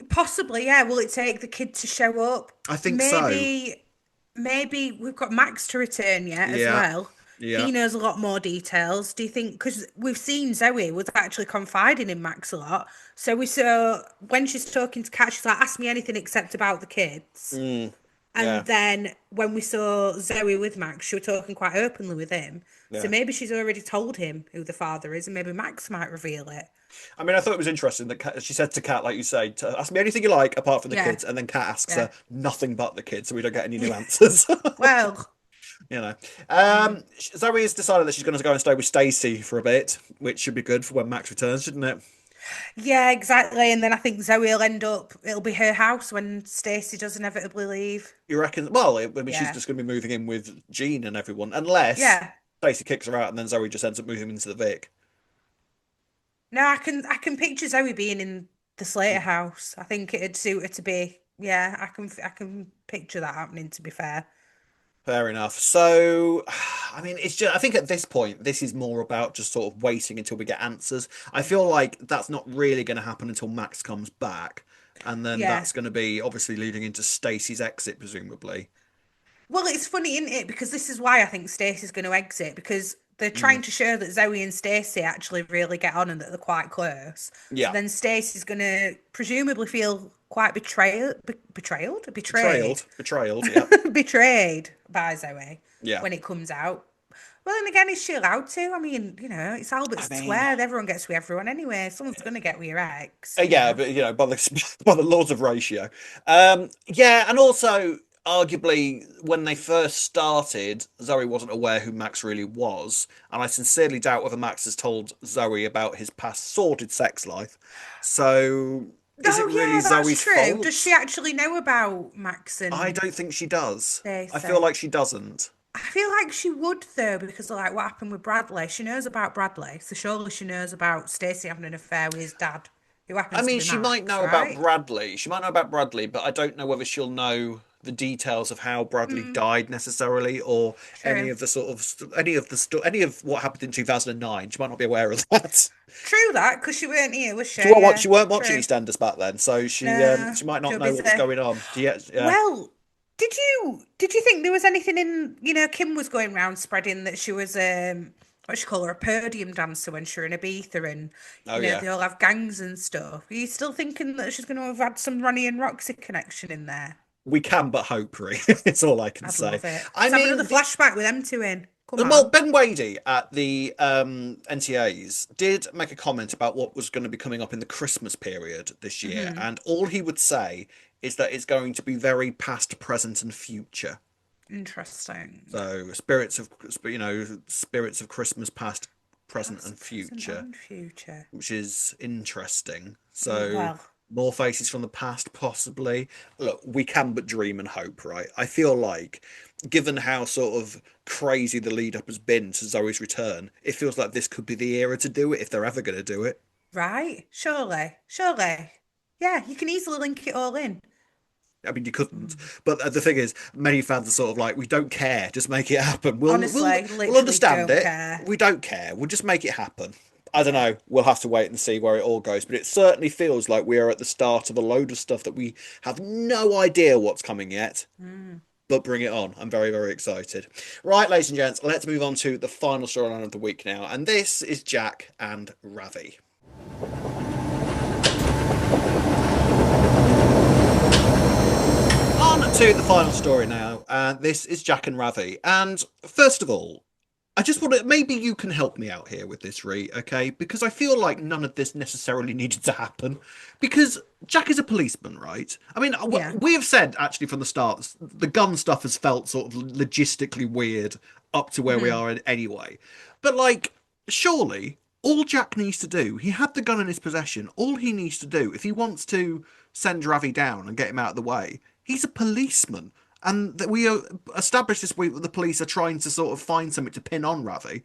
Possibly, yeah. Will it take the kid to show up? I think so. Maybe we've got Max to return yet as Yeah, well. yeah. He knows a lot more details. Do you think? Because we've seen Zoe was actually confiding in Max a lot. So we saw when she's talking to Kat, she's like, "Ask me anything except about the kids." Mm. And Yeah. then when we saw Zoe with Max, she was talking quite openly with him. So Yeah. maybe she's already told him who the father is, and maybe Max might reveal it. I mean, I thought it was interesting that she said to Kat, like you say, to ask me anything you like apart from the Yeah, kids, and then Kat asks yeah. her nothing but the kids, so we don't get any new answers. Well, You know, mm, Zoe has decided that she's going to go and stay with Stacey for a bit, which should be good for when Max returns, shouldn't it? yeah, exactly. And then I think Zoe will end up, it'll be her house when Stacey does inevitably leave. You reckon? Well, I mean, she's Yeah, just going to be moving in with Jean and everyone, unless yeah. Stacey kicks her out, and then Zoe just ends up moving into the Vic. No, I can picture Zoe being in the Slater house. I think it'd suit her to be. Yeah, I can picture that happening. To be fair. Fair enough. So, I mean, it's just, I think at this point, this is more about just sort of waiting until we get answers. I feel like that's not really going to happen until Max comes back. And then Yeah. that's going to be obviously leading into Stacey's exit, presumably. Well, it's funny, isn't it? Because this is why I think Stacey's going to exit because they're Mm. trying to show that Zoe and Stacey actually really get on and that they're quite close. So Yeah. then Stacey's going to presumably feel quite betrayed, Betrayed. Yeah. betrayed by Zoe Yeah. when it comes out. Well, and again, is she allowed to? I mean, it's Albert I mean, Square. Everyone gets with everyone anyway. Someone's going to get with your ex, yeah, but by the by the laws of ratio. Yeah, and also arguably when they first started, Zoe wasn't aware who Max really was, and I sincerely doubt whether Max has told Zoe about his past sordid sex life. So, is it Oh, really yeah, that's Zoe's true. Does she fault? actually know about Max I and don't think she does. I feel Stacey? like she doesn't. I feel like she would though, because of like what happened with Bradley. She knows about Bradley, so surely she knows about Stacey having an affair with his dad, who I happens to mean, be she might Max, know about right? Bradley. She might know about Bradley, but I don't know whether she'll know the details of how Bradley Mm, died necessarily, or any true. of the sort of any of what happened in 2009. She might not be aware of that. True that, because she weren't here, was she? She Yeah, weren't watching true. EastEnders back then, so No, she might she not was know what was busy. going on. Yeah, yeah. Well, did you think there was anything in Kim was going around spreading that she was what she call her, a podium dancer when she were in Ibiza and Oh yeah. they all have gangs and stuff. Are you still thinking that she's going to have had some Ronnie and Roxy connection in there? We can but hope, really. It's all I can I'd say. love it. I Let's have another mean, flashback with them two in. Come well, on. Ben Wadey at the NTAs did make a comment about what was going to be coming up in the Christmas period this year, Hmm. and all he would say is that it's going to be very past, present, and future. Interesting. So spirits of Christmas past, present, and Past, present, future, and future. which is interesting. Oh, So well, more faces from the past, possibly. Look, we can but dream and hope, right? I feel like, given how sort of crazy the lead up has been to Zoe's return, it feels like this could be the era to do it if they're ever going to do it. right. Surely. Surely. Yeah, you can easily link it all in. I mean, you couldn't, Mm. but the thing is, many fans are sort of like, "We don't care, just make it happen. Honestly, We'll literally understand don't it. care. We don't care. We'll just make it happen." I don't Yeah. know. We'll have to wait and see where it all goes, but it certainly feels like we are at the start of a load of stuff that we have no idea what's coming yet. Mm. But bring it on. I'm very, very excited. Right, ladies and gents, let's move on to the final storyline of the week now, and this is Jack and Ravi. On to the final story now, and this is Jack and Ravi. And first of all, I just want to maybe you can help me out here with this, Ree, okay? Because I feel like none of this necessarily needed to happen. Because Jack is a policeman, right? I mean, Yeah. we have said actually from the start, the gun stuff has felt sort of logistically weird up to where we Hmm. are anyway. But like, surely all Jack needs to do, he had the gun in his possession. All he needs to do, if he wants to send Ravi down and get him out of the way, he's a policeman. And that we established this week that the police are trying to sort of find something to pin on Ravi.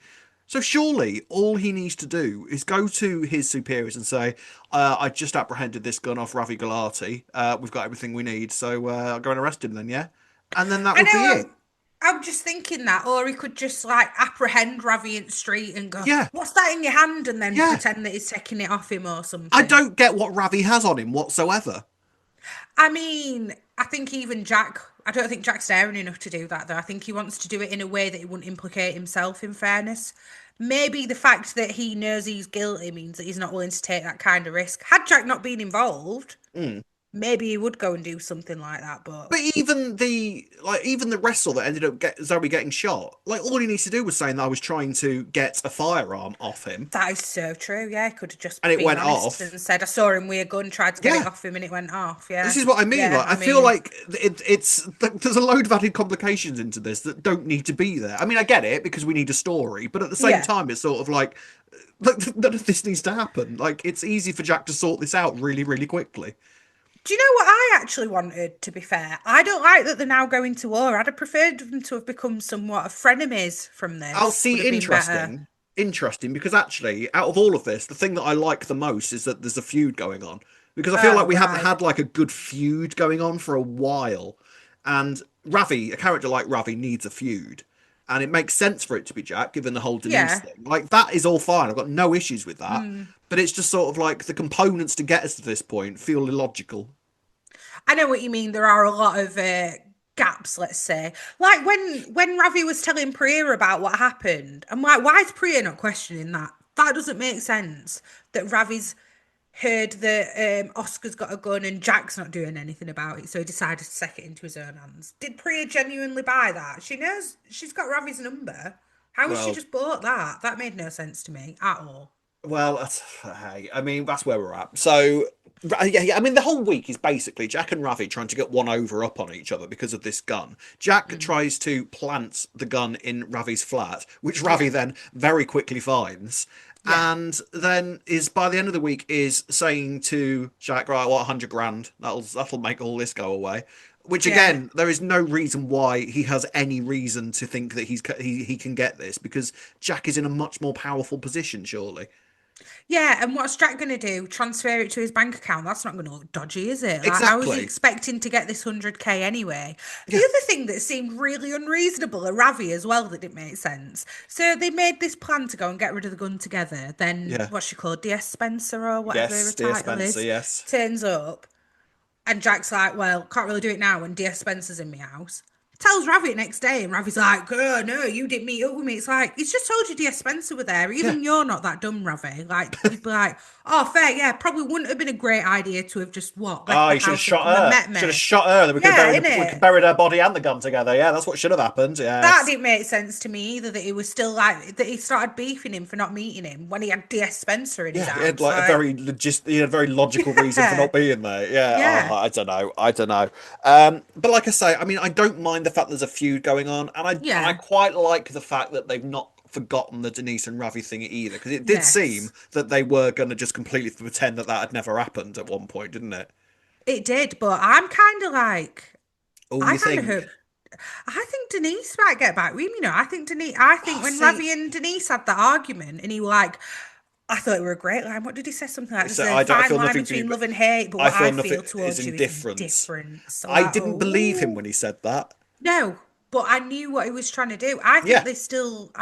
So surely all he needs to do is go to his superiors and say, "I just apprehended this gun off Ravi Galati. We've got everything we need, so I'll go and arrest him then, yeah." And then that I would be know. it. I'm just thinking that, or he could just like apprehend Ravi in the street and go, Yeah, "What's that in your hand?" and then yeah. pretend that he's taking it off him or I something. don't get what Ravi has on him whatsoever. I mean, I think even Jack, I don't think Jack's daring enough to do that though. I think he wants to do it in a way that he wouldn't implicate himself, in fairness. Maybe the fact that he knows he's guilty means that he's not willing to take that kind of risk. Had Jack not been involved, Mm. maybe he would go and do something like that, but But even the wrestle that ended up Zoe getting shot, like all he needs to do was saying that I was trying to get a firearm off him, that is so true. Yeah, he could have just and it been went honest off. and said, "I saw him with a gun, tried to get it Yeah, off him, and it went off." this Yeah, is what I mean. yeah. Like I I feel mean, like there's a load of added complications into this that don't need to be there. I mean, I get it because we need a story, but at the same yeah. time, it's sort of like none of this needs to happen. Like it's easy for Jack to sort this out really, really quickly. Do you know what I actually wanted, to be fair? I don't like that they're now going to war. I'd have preferred them to have become somewhat of frenemies from I'll this. Would see. have been better. Interesting, because actually, out of all of this, the thing that I like the most is that there's a feud going on. Because I feel like Oh, we haven't right. had like a good feud going on for a while, and Ravi, a character like Ravi, needs a feud, and it makes sense for it to be Jack, given the whole Denise Yeah. thing. Like that is all fine. I've got no issues with that, Mm. but it's just sort of like the components to get us to this point feel illogical. I know what you mean. There are a lot of gaps, let's say. Like when Ravi was telling Priya about what happened, I'm like, why is Priya not questioning that? That doesn't make sense. That Ravi's heard that Oscar's got a gun and Jack's not doing anything about it, so he decided to take it into his own hands. Did Priya genuinely buy that? She knows she's got Ravi's number. How has she Well, just bought that? That made no sense to me at all. Hey, I mean, that's where we're at. So, yeah, I mean, the whole week is basically Jack and Ravi trying to get one over up on each other because of this gun. Jack Mm. tries to plant the gun in Ravi's flat, which Ravi Yeah, then very quickly finds. yeah, And then is by the end of the week is saying to Jack, right, what 100 grand? That'll make all this go away. Which yeah. again, there is no reason why he has any reason to think that he can get this because Jack is in a much more powerful position, surely. Yeah, and what's Jack going to do? Transfer it to his bank account? That's not going to look dodgy, is it? Like, how is he Exactly. expecting to get this 100K anyway? The Yeah. other thing that seemed really unreasonable are Ravi as well that didn't make sense. So they made this plan to go and get rid of the gun together. Then, Yeah. what's she called? DS Spencer or whatever her Yes, dear title Spencer, is, yes. turns up. And Jack's like, well, can't really do it now when DS Spencer's in my house. Tells Ravi next day, and Ravi's like, oh, no, you didn't meet up with me. It's like, he's just told you DS Spencer were there. Yeah. Even you're not that dumb, Ravi. Like, you'd be like, oh, fair, yeah, probably wouldn't have been a great idea to have just, what, left Oh, the you should have house and shot come and her. met Should have me. shot her. Then Yeah, we could innit? bury her body and the gun together. Yeah, that's what should have happened. That Yes. didn't make sense to me either, that he was still like, that he started beefing him for not meeting him when he had DS Spencer in his Yeah, he had house. like Like, he had a very logical reason for yeah, not being there. Yeah, oh, yeah, I don't know, I don't know. But like I say, I mean, I don't mind the fact there's a feud going on, and I yeah, quite like the fact that they've not forgotten the Denise and Ravi thing either, because it did seem yes. that they were going to just completely pretend that had never happened at one point, didn't it? It did, but I'm kind of like, Oh, I you kind of think? hope. I think Denise might get back with him, you know. I think Denise. I think Oh, when see, Ravi and Denise had that argument, and he was like, I thought it were a great line. What did he say? Something like, "There's so a I don't. I fine feel line nothing for you, between but love and hate, but I what feel I nothing feel is towards you is indifference. indifference." So I like, didn't believe him oh when he said that. no, but I knew what he was trying to do. Yeah,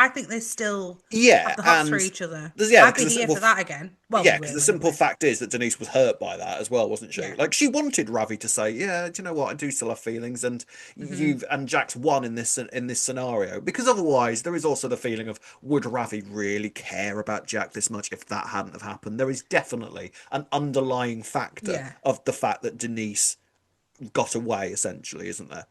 I think they still have yeah, the hots for and each other. yeah, I'd be because here for that again. Well, we yeah, because the will simple anyway. fact is that Denise was hurt by that as well, wasn't she? Yeah. Like she wanted Ravi to say, "Yeah, do you know what? I do still have feelings," and Hmm. you've and Jack's won in this scenario because otherwise there is also the feeling of would Ravi really care about Jack this much if that hadn't have happened? There is definitely an underlying factor Yeah. of the fact that Denise got away, essentially, isn't there?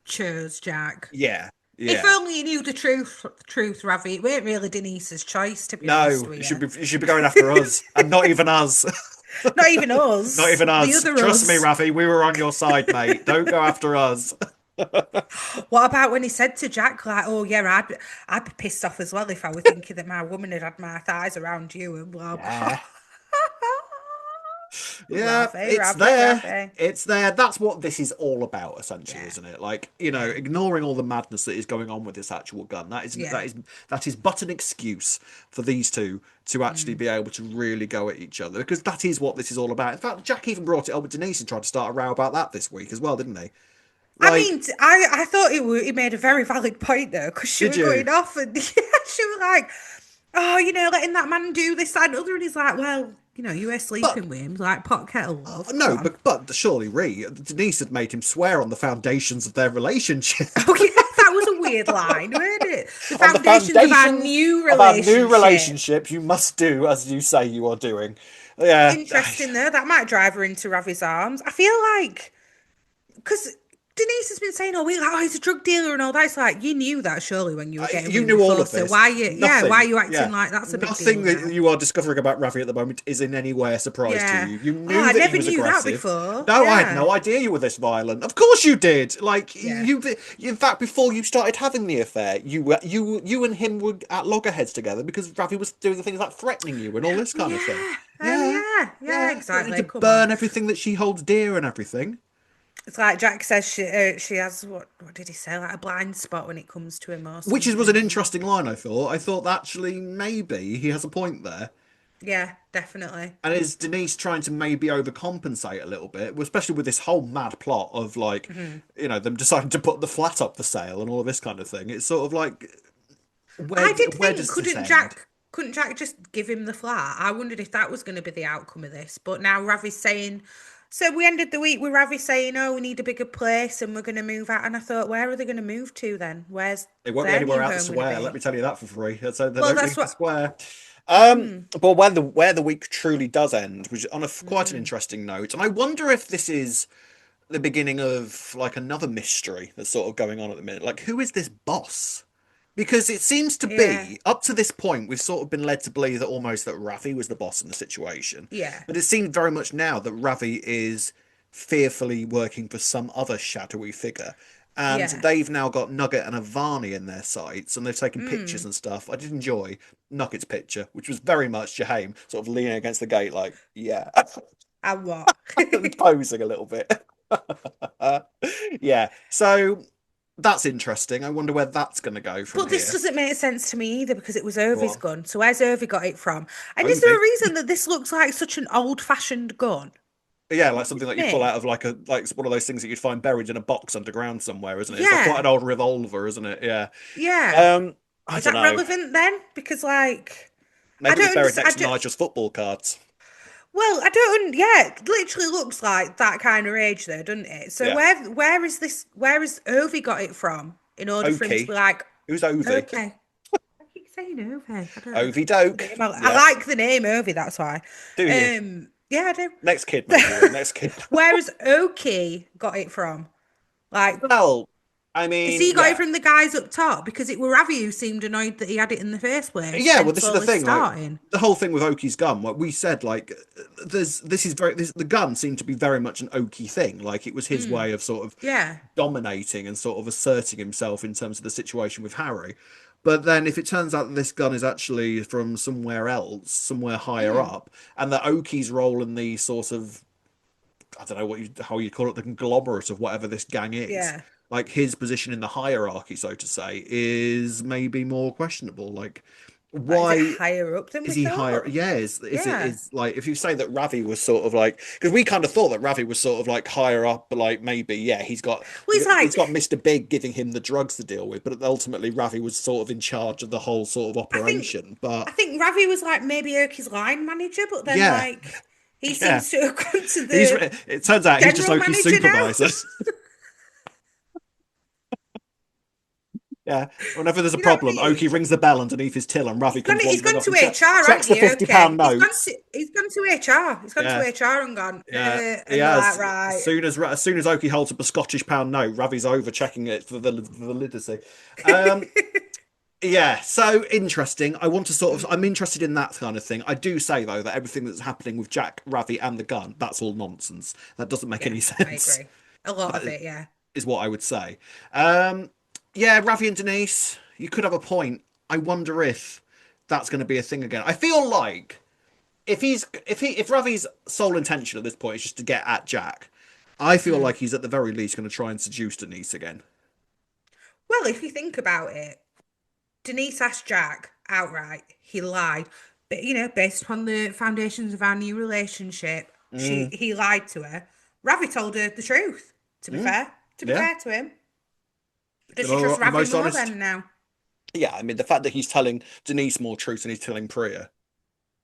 Cheers, Jack. Yeah, If yeah. only you knew the truth, Ravi. It weren't really Denise's choice, to be honest No, with you. you should be going after us, and not even us. Not even Not us. even The us. other Trust me, us. Rafi, we were on your side, mate. Don't go after us. What about when he said to Jack, like, "Oh yeah, I'd be pissed off as well if I were thinking that my woman had had my thighs around you and blah blah." Yeah. Yeah, Ravi, it's Ravi, there. Ravi. It's there. That's what this is all about, essentially, Yeah, isn't it? Like, you know, yeah, ignoring all the madness that is going on with this actual gun. yeah. That is but an excuse for these two to actually Mm. be able to really go at each other because that is what this is all about. In fact, Jack even brought it up with Denise and tried to start a row about that this week as well, didn't he? I Like, mean, I thought he made a very valid point though, because she did was you? going off and yeah, she was like, "Oh, letting that man do this, that, and other," and he's like, "Well, you were But sleeping with him, like pot kettle love. Come no, on." but surely, Denise had made him swear on the foundations of their relationship. Oh yeah, that was a weird line, weren't it? The On the foundations of our foundations new of our new relationship. relationship, you must do as you say you are doing. Yeah. Interesting though. That might drive her into Ravi's arms. I feel like because Denise has been saying, "Oh, he's a drug dealer and all that." It's like you knew that surely when you were getting with You him knew all before. of So this. why are Nothing. you acting Yeah. like that's a big Nothing deal that now? you are discovering about Ravi at the moment is in any way a surprise to Yeah. you. You Oh, knew I that he never was knew that aggressive. before. No, I had Yeah. no idea you were this violent. Of course you did. Like Yeah. in fact, before you started having the affair, you and him were at loggerheads together because Ravi was doing things like threatening you and all this kind of thing. Yeah. Oh Yeah, yeah. Yeah. yeah, threatening Exactly. to Come on. burn everything that she holds dear and everything. It's like Jack says she has what did he say, like a blind spot when it comes to him or Was an something. Yeah. interesting line, I thought. I thought actually maybe he has a point there. Yeah. Definitely. And is Denise trying to maybe overcompensate a little bit, especially with this whole mad plot of like, Hmm. them deciding to put the flat up for sale and all of this kind of thing? It's sort of like, I did where think does this end? couldn't Jack just give him the flat? I wondered if that was going to be the outcome of this. But now Ravi's saying, so we ended the week with Ravi saying, "Oh, we need a bigger place and we're going to move out." And I thought, where are they going to move to then? Where's It won't be their anywhere new out the home going to square. Let be? me tell you that for free. So they Well, don't that's leave the what. square. Mm, But where the week truly does end, which is on quite an mm, interesting note, and I wonder if this is the beginning of like another mystery that's sort of going on at the minute. Like, who is this boss? Because it seems to yeah, be up to this point, we've sort of been led to believe that almost that Ravi was the boss in the situation, yeah, but it seems very much now that Ravi is fearfully working for some other shadowy figure. And yeah. they've now got Nugget and Avani in their sights, and they've taken pictures Mm, and stuff. I did enjoy Nugget's picture, which was very much Jaheim sort of leaning against the gate, like, yeah, and what? posing a little bit. Yeah, so that's interesting. I wonder where that's going to go from But this here. doesn't make sense to me either because it was Go Irvy's on. gun. So where's Irvy got it from? And is there Ovi. a reason that this looks like such an old-fashioned gun? Yeah, like something like you pull Me? out of like one of those things that you'd find buried in a box underground somewhere, isn't it? It's like quite Yeah, an old revolver, isn't it? Yeah. yeah. I Is don't that know. relevant then? Because like, I Maybe it was don't buried understand. next to Nigel's football cards. Well, I don't. Yeah, it literally looks like that kind of age though, doesn't it? So Yeah. where is this? Where has Ovi got it from? In order for him to be Oki. like, Who's Ovi? okay. I keep saying Ovi. I Ovi just like the Doke. name. I Yeah. like the name Ovi. That's why. Do you? Yeah, I do. Next kid, maybe then. Next kid. Where has Oki got it from? Like, Well, I is mean, he got it yeah. from the guys up top? Because it were Ravi who seemed annoyed that he had it in the first place, Yeah, well, hence this is the all this thing. Like starting. the whole thing with Oki's gun. What we said, like, the gun seemed to be very much an Oki thing. Like it was his Mm, way of sort of yeah. dominating and sort of asserting himself in terms of the situation with Harry. But then, if it turns out that this gun is actually from somewhere else, somewhere higher Mm, up, and that Oki's role in the sort of I don't know how you call it, the conglomerate of whatever this gang is, yeah. like his position in the hierarchy, so to say, is maybe more questionable. Like, Like, is it why higher up than we is he higher? thought? Yeah, is it Yeah. is like if you say that Ravi was sort of like because we kind of thought that Ravi was sort of like higher up, but like maybe yeah, Well, it's he's got like Mr. Big giving him the drugs to deal with, but ultimately Ravi was sort of in charge of the whole sort of I think operation. But I think Ravi was like maybe Erky's line manager, but then yeah, like he yeah, seems to have gone to he's the it turns out he's just general Oki's manager now. supervisor. Yeah, whenever there's a You know what I problem, Oki mean? rings the bell underneath his till, and Ravi comes He's wandering gone up to and HR, checks hasn't the he? £50 Okay. note. He's gone to HR. He's gone to Yeah, HR and gone, yeah, he and they're like, has. right. As soon as Oki holds up a Scottish pound note, Ravi's over checking it for the validity. Um, yeah, so interesting. I want to sort of. I'm Mm, interested in that kind of thing. I do say though that everything that's happening with Jack, Ravi, and the gun, that's all nonsense. That doesn't make yeah, any I sense. agree. A lot That of it, yeah. is what I would say. Um, yeah, Ravi and Denise, you could have a point. I wonder if that's going to be a thing again. I feel like if Ravi's sole intention at this point is just to get at Jack, I feel Mm. like he's at the very least going to try and seduce Denise again. Well, if you think about it, Denise asked Jack outright. He lied. But, based upon the foundations of our new relationship, Mm, he lied to her. Ravi told her the truth, to be mm, fair. To be yeah, fair to him. Does she trust the Ravi most more honest. then now? Yeah, I mean the fact that he's telling Denise more truth than he's telling Priya.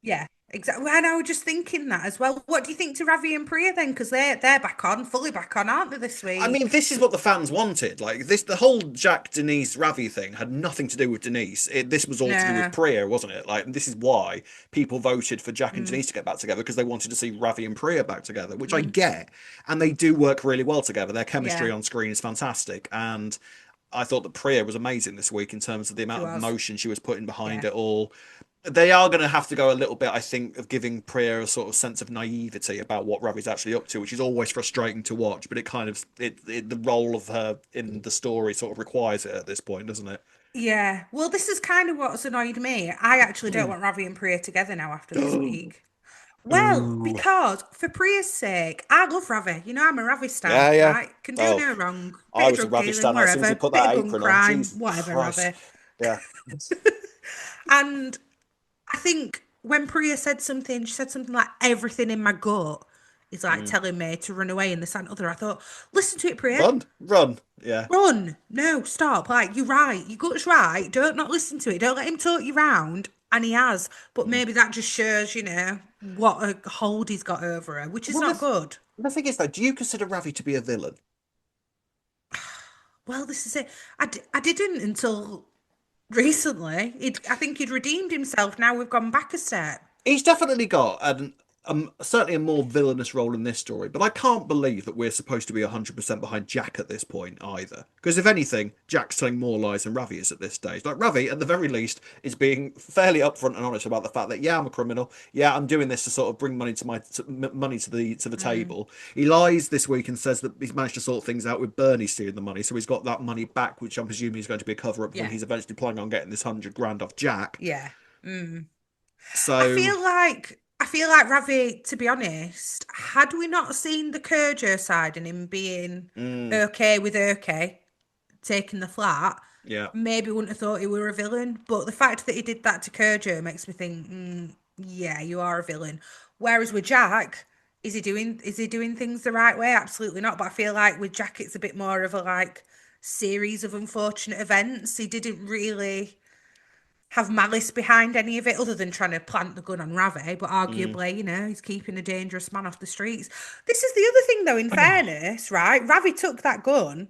Yeah. Exactly. And I was just thinking that as well. What do you think to Ravi and Priya then? Because they're back on, fully back on, aren't they, this I mean, week? this is what the fans wanted. Like this, the whole Jack Denise Ravi thing had nothing to do with Denise. This was all to do with No. Priya, wasn't it? Like this is why people voted for Jack and Denise to get back together because they wanted to see Ravi and Priya back together, which I get. And they do work really well together. Their chemistry Yeah, on screen is fantastic, and I thought that Priya was amazing this week in terms of the she amount of was. emotion she was putting behind Yeah. it all. They are going to have to go a little bit, I think, of giving Priya a sort of sense of naivety about what Ravi's actually up to, which is always frustrating to watch. But it kind of the role of her in the story sort of requires it at this point, doesn't it? Yeah. Well, this is kind of what's annoyed me. I actually don't want Ravi and Priya together now after this week. Well, Ooh. because for Priya's sake, I love Ravi. You know, I'm a Ravi stan, Yeah, yeah. right? Can do Oh, no wrong. I Bit of was a drug Ravi dealing, stan as soon as he wherever. put Bit of that gun apron on. crime, Jesus whatever, Christ. Ravi. Yeah. And I think when Priya said something, she said something like, everything in my gut is like Mm. telling me to run away in this and other. I thought, listen to it, Priya. Run, run. Yeah. Run. No, stop. Like, you're right. Your gut's right. Don't not listen to it. Don't let him talk you round. And he has. But Mm. maybe that just shows, what a hold he's got over her, which is Well, not good. the thing is, though, do you consider Ravi to be a villain? Well, this is it. I didn't until recently. I think he'd redeemed himself. Now we've gone back a step. He's definitely got certainly a more villainous role in this story, but I can't believe that we're supposed to be 100% behind Jack at this point either. Because if anything, Jack's telling more lies than Ravi is at this stage. Like Ravi, at the very least, is being fairly upfront and honest about the fact that yeah, I'm a criminal. Yeah, I'm doing this to sort of bring money to money to the Mm, table. He lies this week and says that he's managed to sort things out with Bernie stealing the money, so he's got that money back, which I'm presuming is going to be a cover up when yeah. he's eventually planning on getting this 100 grand off Jack. Yeah. Mm. So. I feel like Ravi, to be honest, had we not seen the Kurjo side and him being Mm, okay with okay, taking the flat, yeah. maybe wouldn't have thought he were a villain. But the fact that he did that to Kurjo makes me think, yeah, you are a villain. Whereas with Jack, is he doing things the right way? Absolutely not. But I feel like with Jack, it's a bit more of a like series of unfortunate events. He didn't really have malice behind any of it other than trying to plant the gun on Ravi, but Mm. arguably, he's keeping a dangerous man off the streets. This is the other thing, though, in fairness, right? Ravi took that gun,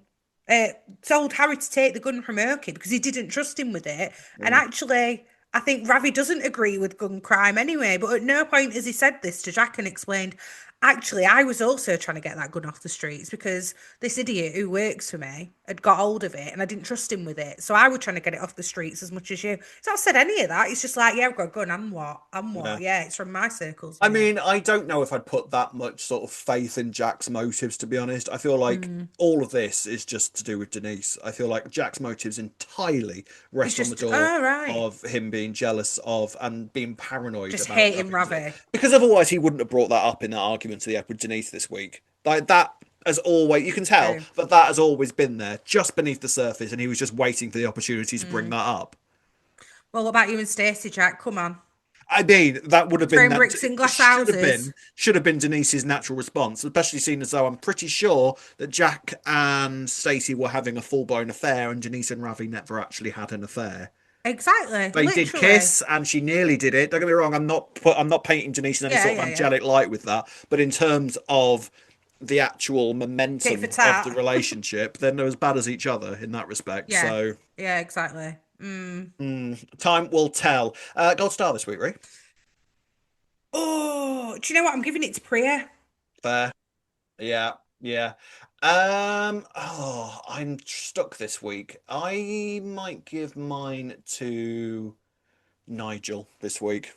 uh, told Harry to take the gun from Erkin because he didn't trust him with it. And Mm. actually, I think Ravi doesn't agree with gun crime anyway, but at no point has he said this to Jack and explained, actually, I was also trying to get that gun off the streets because this idiot who works for me had got hold of it and I didn't trust him with it. So I was trying to get it off the streets as much as you. He's not said any of that. He's just like, yeah, I've got a gun and what? And Yeah. what? Yeah, it's from my circles, I mate. mean, I don't know if I'd put that much sort of faith in Jack's motives, to be honest. I feel like Mm. all of this is just to do with Denise. I feel like Jack's motives entirely He's rest on the just, door oh, right. of him being jealous of and being paranoid Just about hating Ravi's. Ravi. Because otherwise he wouldn't have brought that up in that argument to the with Denise this week. Like that has always, you can tell True. that has always been there, just beneath the surface, and he was just waiting for the opportunity to bring Mm. that up. Well, what about you and Stacey, Jack? Come on. I mean, that would have been Throwing that bricks in glass houses. should have been Denise's natural response, especially seeing as though I'm pretty sure that Jack and Stacey were having a full blown affair, and Denise and Ravi never actually had an affair. Exactly. They did Literally. kiss, and she nearly did it. Don't get me wrong. I'm not painting Denise in any Yeah, sort of yeah, yeah. angelic light with that. But in terms of the actual Tit for momentum of the tat. relationship, then they're as bad as each other in that respect. Yeah. So Yeah, exactly. time will tell. Gold star this week, right? Oh, do you know what? I'm giving it to Priya. Fair. Yeah, yeah. I'm stuck this week. I might give mine to Nigel this week.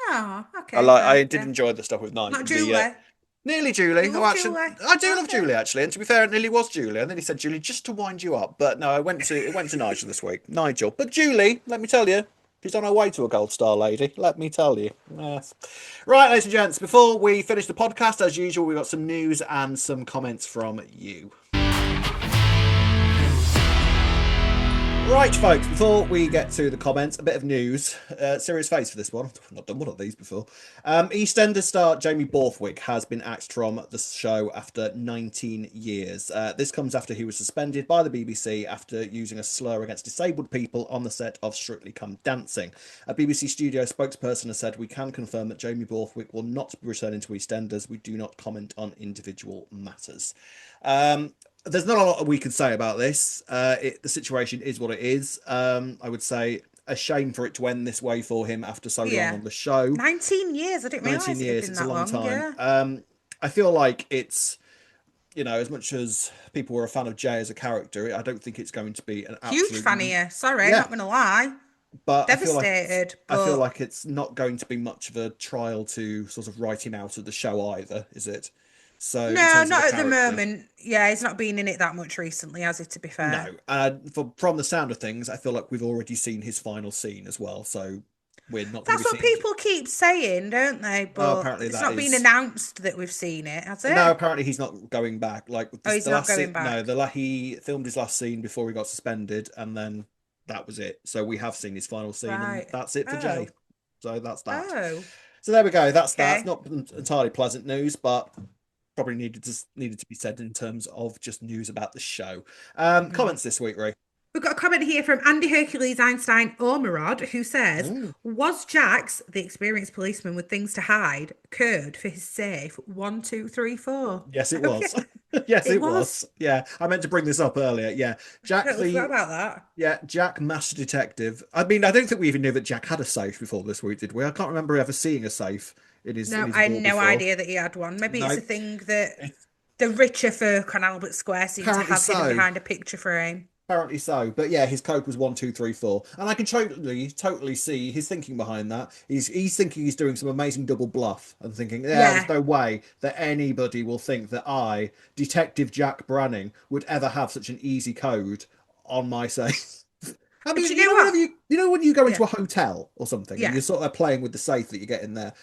Oh, okay, I fair. did Yeah. enjoy the stuff with Not Nigel. Julie. Nearly Julie. You Oh, love actually, Julie. I do love Okay. Julie actually. And to be fair, it nearly was Julie. And then he said Julie just to wind you up. But no, it went to Nigel this week. Nigel, but Julie, let me tell you, she's on her way to a gold star lady. Let me tell you. Yes. Right, ladies and gents. Before we finish the podcast, as usual, we've got some news and some comments from you. Right, folks, before we get to the comments, a bit of news. Serious face for this one. I've not done one of these before. EastEnders star Jamie Borthwick has been axed from the show after 19 years. This comes after he was suspended by the BBC after using a slur against disabled people on the set of Strictly Come Dancing. A BBC studio spokesperson has said, "We can confirm that Jamie Borthwick will not be returning to EastEnders. We do not comment on individual matters." There's not a lot we can say about this. The situation is what it is. I would say a shame for it to end this way for him after so long Yeah. on the show. 19 years. I didn't 19 realise it had years, been it's a that long long. time. Yeah. I feel like it's, as much as people were a fan of Jay as a character, I don't think it's going to be an Huge absolute, fan of you. Sorry, yeah. not going to lie. But Devastated, I feel but like it's not going to be much of a trial to sort of write him out of the show either, is it? So in no, terms of the not at the character. moment. Yeah, he's not been in it that much recently, has he, to be fair? No, from the sound of things, I feel like we've already seen his final scene as well. So we're not going to be That's what seeing. people keep saying, don't they? Oh, But apparently it's that not been is. announced that we've seen it, has No, it? apparently he's not going back. Like Oh, this, he's the not last scene. going No, back. he filmed his last scene before he got suspended, and then that was it. So we have seen his final scene, and Right. that's it for Jay. Oh. So that's that. Oh. So there we go. That's that. It's Okay. not entirely pleasant news, but probably needed to be said in terms of just news about the show. Mhm. Comments this week, Ray. We've got a comment here from Andy Hercules Einstein Ormerod, who says, Mm. "Was Jax, the experienced policeman with things to hide, curd for his safe 1, 2, 3, 4?" Yes, it Okay, was. Yes, it it was. was. Yeah, I meant to bring this up earlier. Yeah, Jack Totally forgot the about that. Jack Master Detective. I mean, I don't think we even knew that Jack had a safe before this week, did we? I can't remember ever seeing a safe in No, his I had wall no before. idea that he had one. Maybe it's No, a thing that it's the richer folk on Albert Square seem to apparently have hidden so. behind a picture frame. Apparently so. But yeah, his code was 1, 2, 3, 4, and I can totally see his thinking behind that. He's thinking he's doing some amazing double bluff and thinking, yeah, there's Yeah. no way that anybody will think that I, Detective Jack Branning, would ever have such an easy code on my safe. I But mean, you know what? when you go Yeah. into a hotel or something and Yeah. you're sort of playing with the safe that you get in there.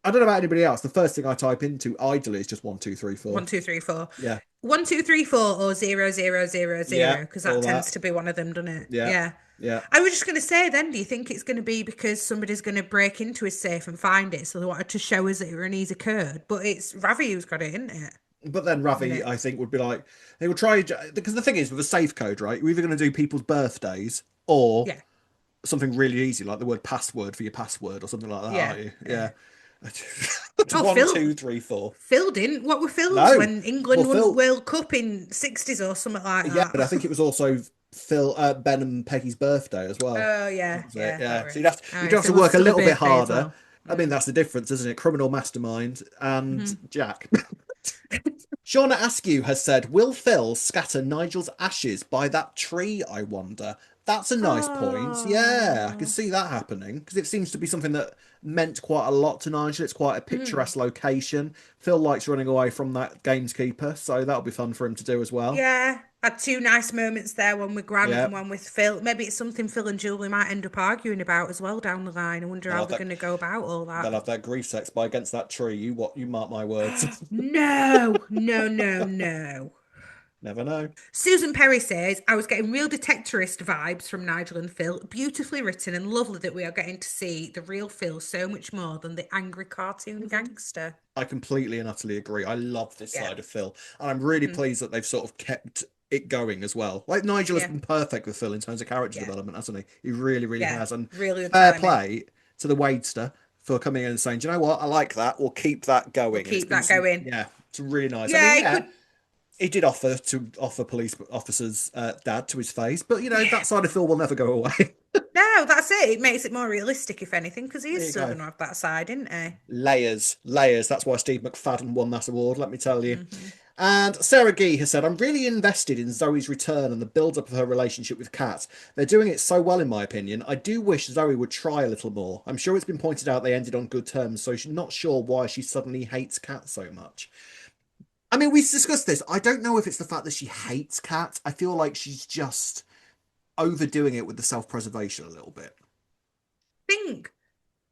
I don't know about anybody else. The first thing I type into idly is just 1, 2, 3, 4. 1, 2, 3, 4. Yeah, 1, 2, 3, 4 or 0, 0, 0, 0, yeah, because that all tends that. to be one of them, doesn't it? Yeah, Yeah. yeah. I was just going to say then, do you think it's going to be because somebody's going to break into his safe and find it, so they wanted to show us that an easy occurred? But it's Ravi who's got it, isn't it? But then Isn't Ravi, it? I think, would be like, they would try, because the thing is with a safe code, right? You're either going to do people's birthdays or Yeah. something really easy, like the word password for your password or something like that, Yeah. aren't you? Yeah. Yeah. Oh, One, Phil. two, three, four. Phil didn't. What were Phil's No. when Well, England won Phil, World Cup in '60s or something like yeah, but I that? think it was also Ben and Peggy's birthday as well. Oh That yeah, was it. yeah, that Yeah. were So it. All you'd right, have so to it was work a still a little bit birthday as harder. well. I mean, Mm. that's the difference, isn't it? Criminal mastermind and Hmm. Jack. Shauna Askew has said, "Will Phil scatter Nigel's ashes by that tree, I wonder?" That's a nice point. Yeah, I can Oh. see that happening because it seems to be something that meant quite a lot to Nigel. It's quite a Mm. picturesque location. Phil likes running away from that gamekeeper, so that'll be fun for him to do as well. Yeah, had two nice moments there, one with Grant Yeah, and one with Phil. Maybe it's something Phil and Julie might end up arguing about as well down the line. I wonder they'll how have they're that. going to go about all They'll that. have that grief sex by against that tree. You mark my words. No, no, no, no. Never know. Susan Perry says, "I was getting real detectorist vibes from Nigel and Phil. Beautifully written and lovely that we are getting to see the real Phil so much more than the angry cartoon gangster." I completely and utterly agree. I love this Yeah. side of Phil, and I'm really Mhm. pleased that they've sort of kept it going as well. Like Nigel has Yeah. been perfect with Phil in terms of character Yeah. development, hasn't he? He really, really Yeah. has. And Really fair untimely. play to the Wadester for coming in and saying, "Do you know what? I like that. We'll keep that We'll going." And it's keep been that some, going. yeah, it's really nice. I mean, Yeah, it yeah, could. he did offer police officers dad to his face, but Yeah. that side of Phil will never go away. No, that's it. It makes it more realistic, if anything, because he There is you still go. going to have that side, isn't he? Layers, layers. That's why Steve McFadden won that award, let me tell you. Hmm. And Sarah Gee has said, "I'm really invested in Zoe's return and the build-up of her relationship with Kat. They're doing it so well, in my opinion. I do wish Zoe would try a little more. I'm sure it's been pointed out they ended on good terms, so she's not sure why she suddenly hates Kat so much." I mean, we discussed this. I don't know if it's the fact that she hates Kat. I feel like she's just overdoing it with the self-preservation a little bit. Think.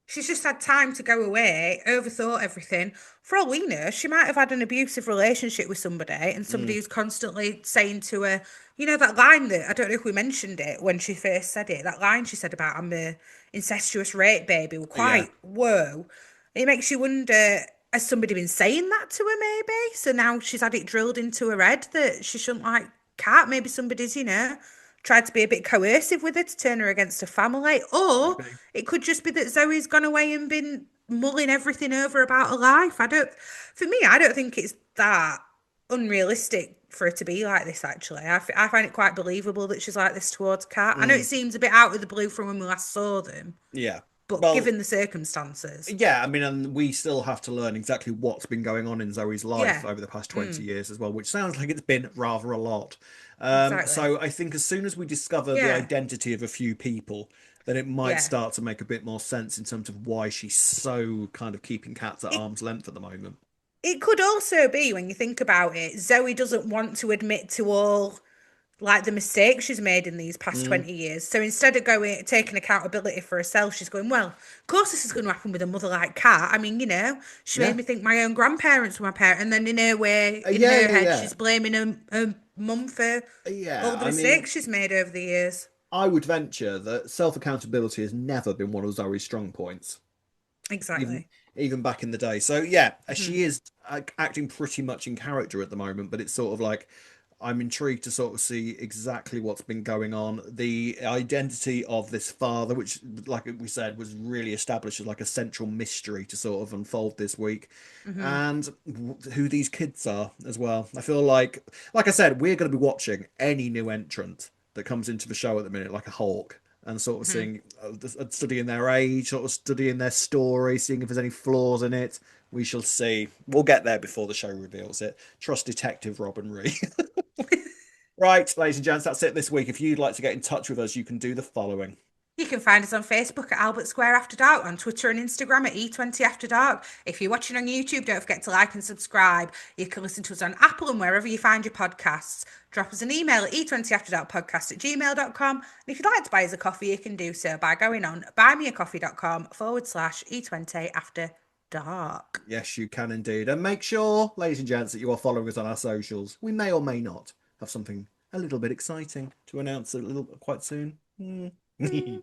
She's just had time to go away, overthought everything. For all we know, she might have had an abusive relationship with somebody, and somebody Mm, who's constantly saying to her, you know, that line that I don't know if we mentioned it when she first said it, that line she said about I'm a incestuous rape baby were yeah, quite, whoa. It makes you wonder, has somebody been saying that to her maybe? So now she's had it drilled into her head that she shouldn't like cat. Maybe somebody's, tried to be a bit coercive with her to turn her against her family. Or maybe. it could just be that Zoe's gone away and been mulling everything over about her life. For me, I don't think it's that unrealistic for her to be like this, actually. I find it quite believable that she's like this towards Kat. I know it Mm, seems a bit out of the blue from when we last saw them, yeah. but Well, given the circumstances, yeah, I mean, and we still have to learn exactly what's been going on in Zoe's life yeah, over the past 20 years as well, which sounds like it's been rather a lot. exactly. So I think as soon as we discover the Yeah, identity of a few people, then it might yeah. start to make a bit more sense in terms of why she's so kind of keeping cats at It arm's length at the moment. it could also be when you think about it, Zoe doesn't want to admit to all like the mistakes she's made in these past Mm, 20 years. So instead of going taking accountability for herself, she's going, well, of course this is going to happen with a mother like Kat. I mean, she made yeah. me think my own grandparents were my parents. And then in her way, in Yeah, her yeah, head, yeah. she's blaming her mum for Yeah, all the I mean, mistakes she's made over the years. I would venture that self-accountability has never been one of Zoe's strong points. even Exactly. even back in the day. So yeah, Hmm. she is acting pretty much in character at the moment, but it's sort of like I'm intrigued to sort of see exactly what's been going on. The identity of this father, which, like we said, was really established as like a central mystery to sort of unfold this week, Hmm. and who these kids are as well. I feel like I said, we're going to be watching any new entrant that comes into the show at the minute, like a hawk, and sort of Hmm. seeing, studying their age, sort of studying their story, seeing if there's any flaws in it. We shall see. We'll get there before the show reveals it. Trust Detective Robin Ree. Right, ladies and gents, that's it this week. If you'd like to get in touch with us, you can do the following. You can find us on Facebook at Albert Square After Dark, on Twitter and Instagram at E20 After Dark. If you're watching on YouTube, don't forget to like and subscribe. You can listen to us on Apple and wherever you find your podcasts. Drop us an email at e20afterdarkpodcast@gmail.com. And if you'd like to buy us a coffee, you can do so by going on buymeacoffee.com/E20 After Dark. Yes, you can indeed. And make sure, ladies and gents, that you are following us on our socials. We may or may not have something a little bit exciting to announce a little quite soon. Hmm. Mm,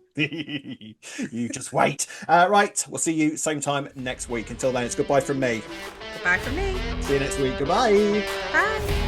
You just wait. Right, we'll see you same time next week. Until then, it's goodbye from me. goodbye from me. See you next week. Goodbye. Bye.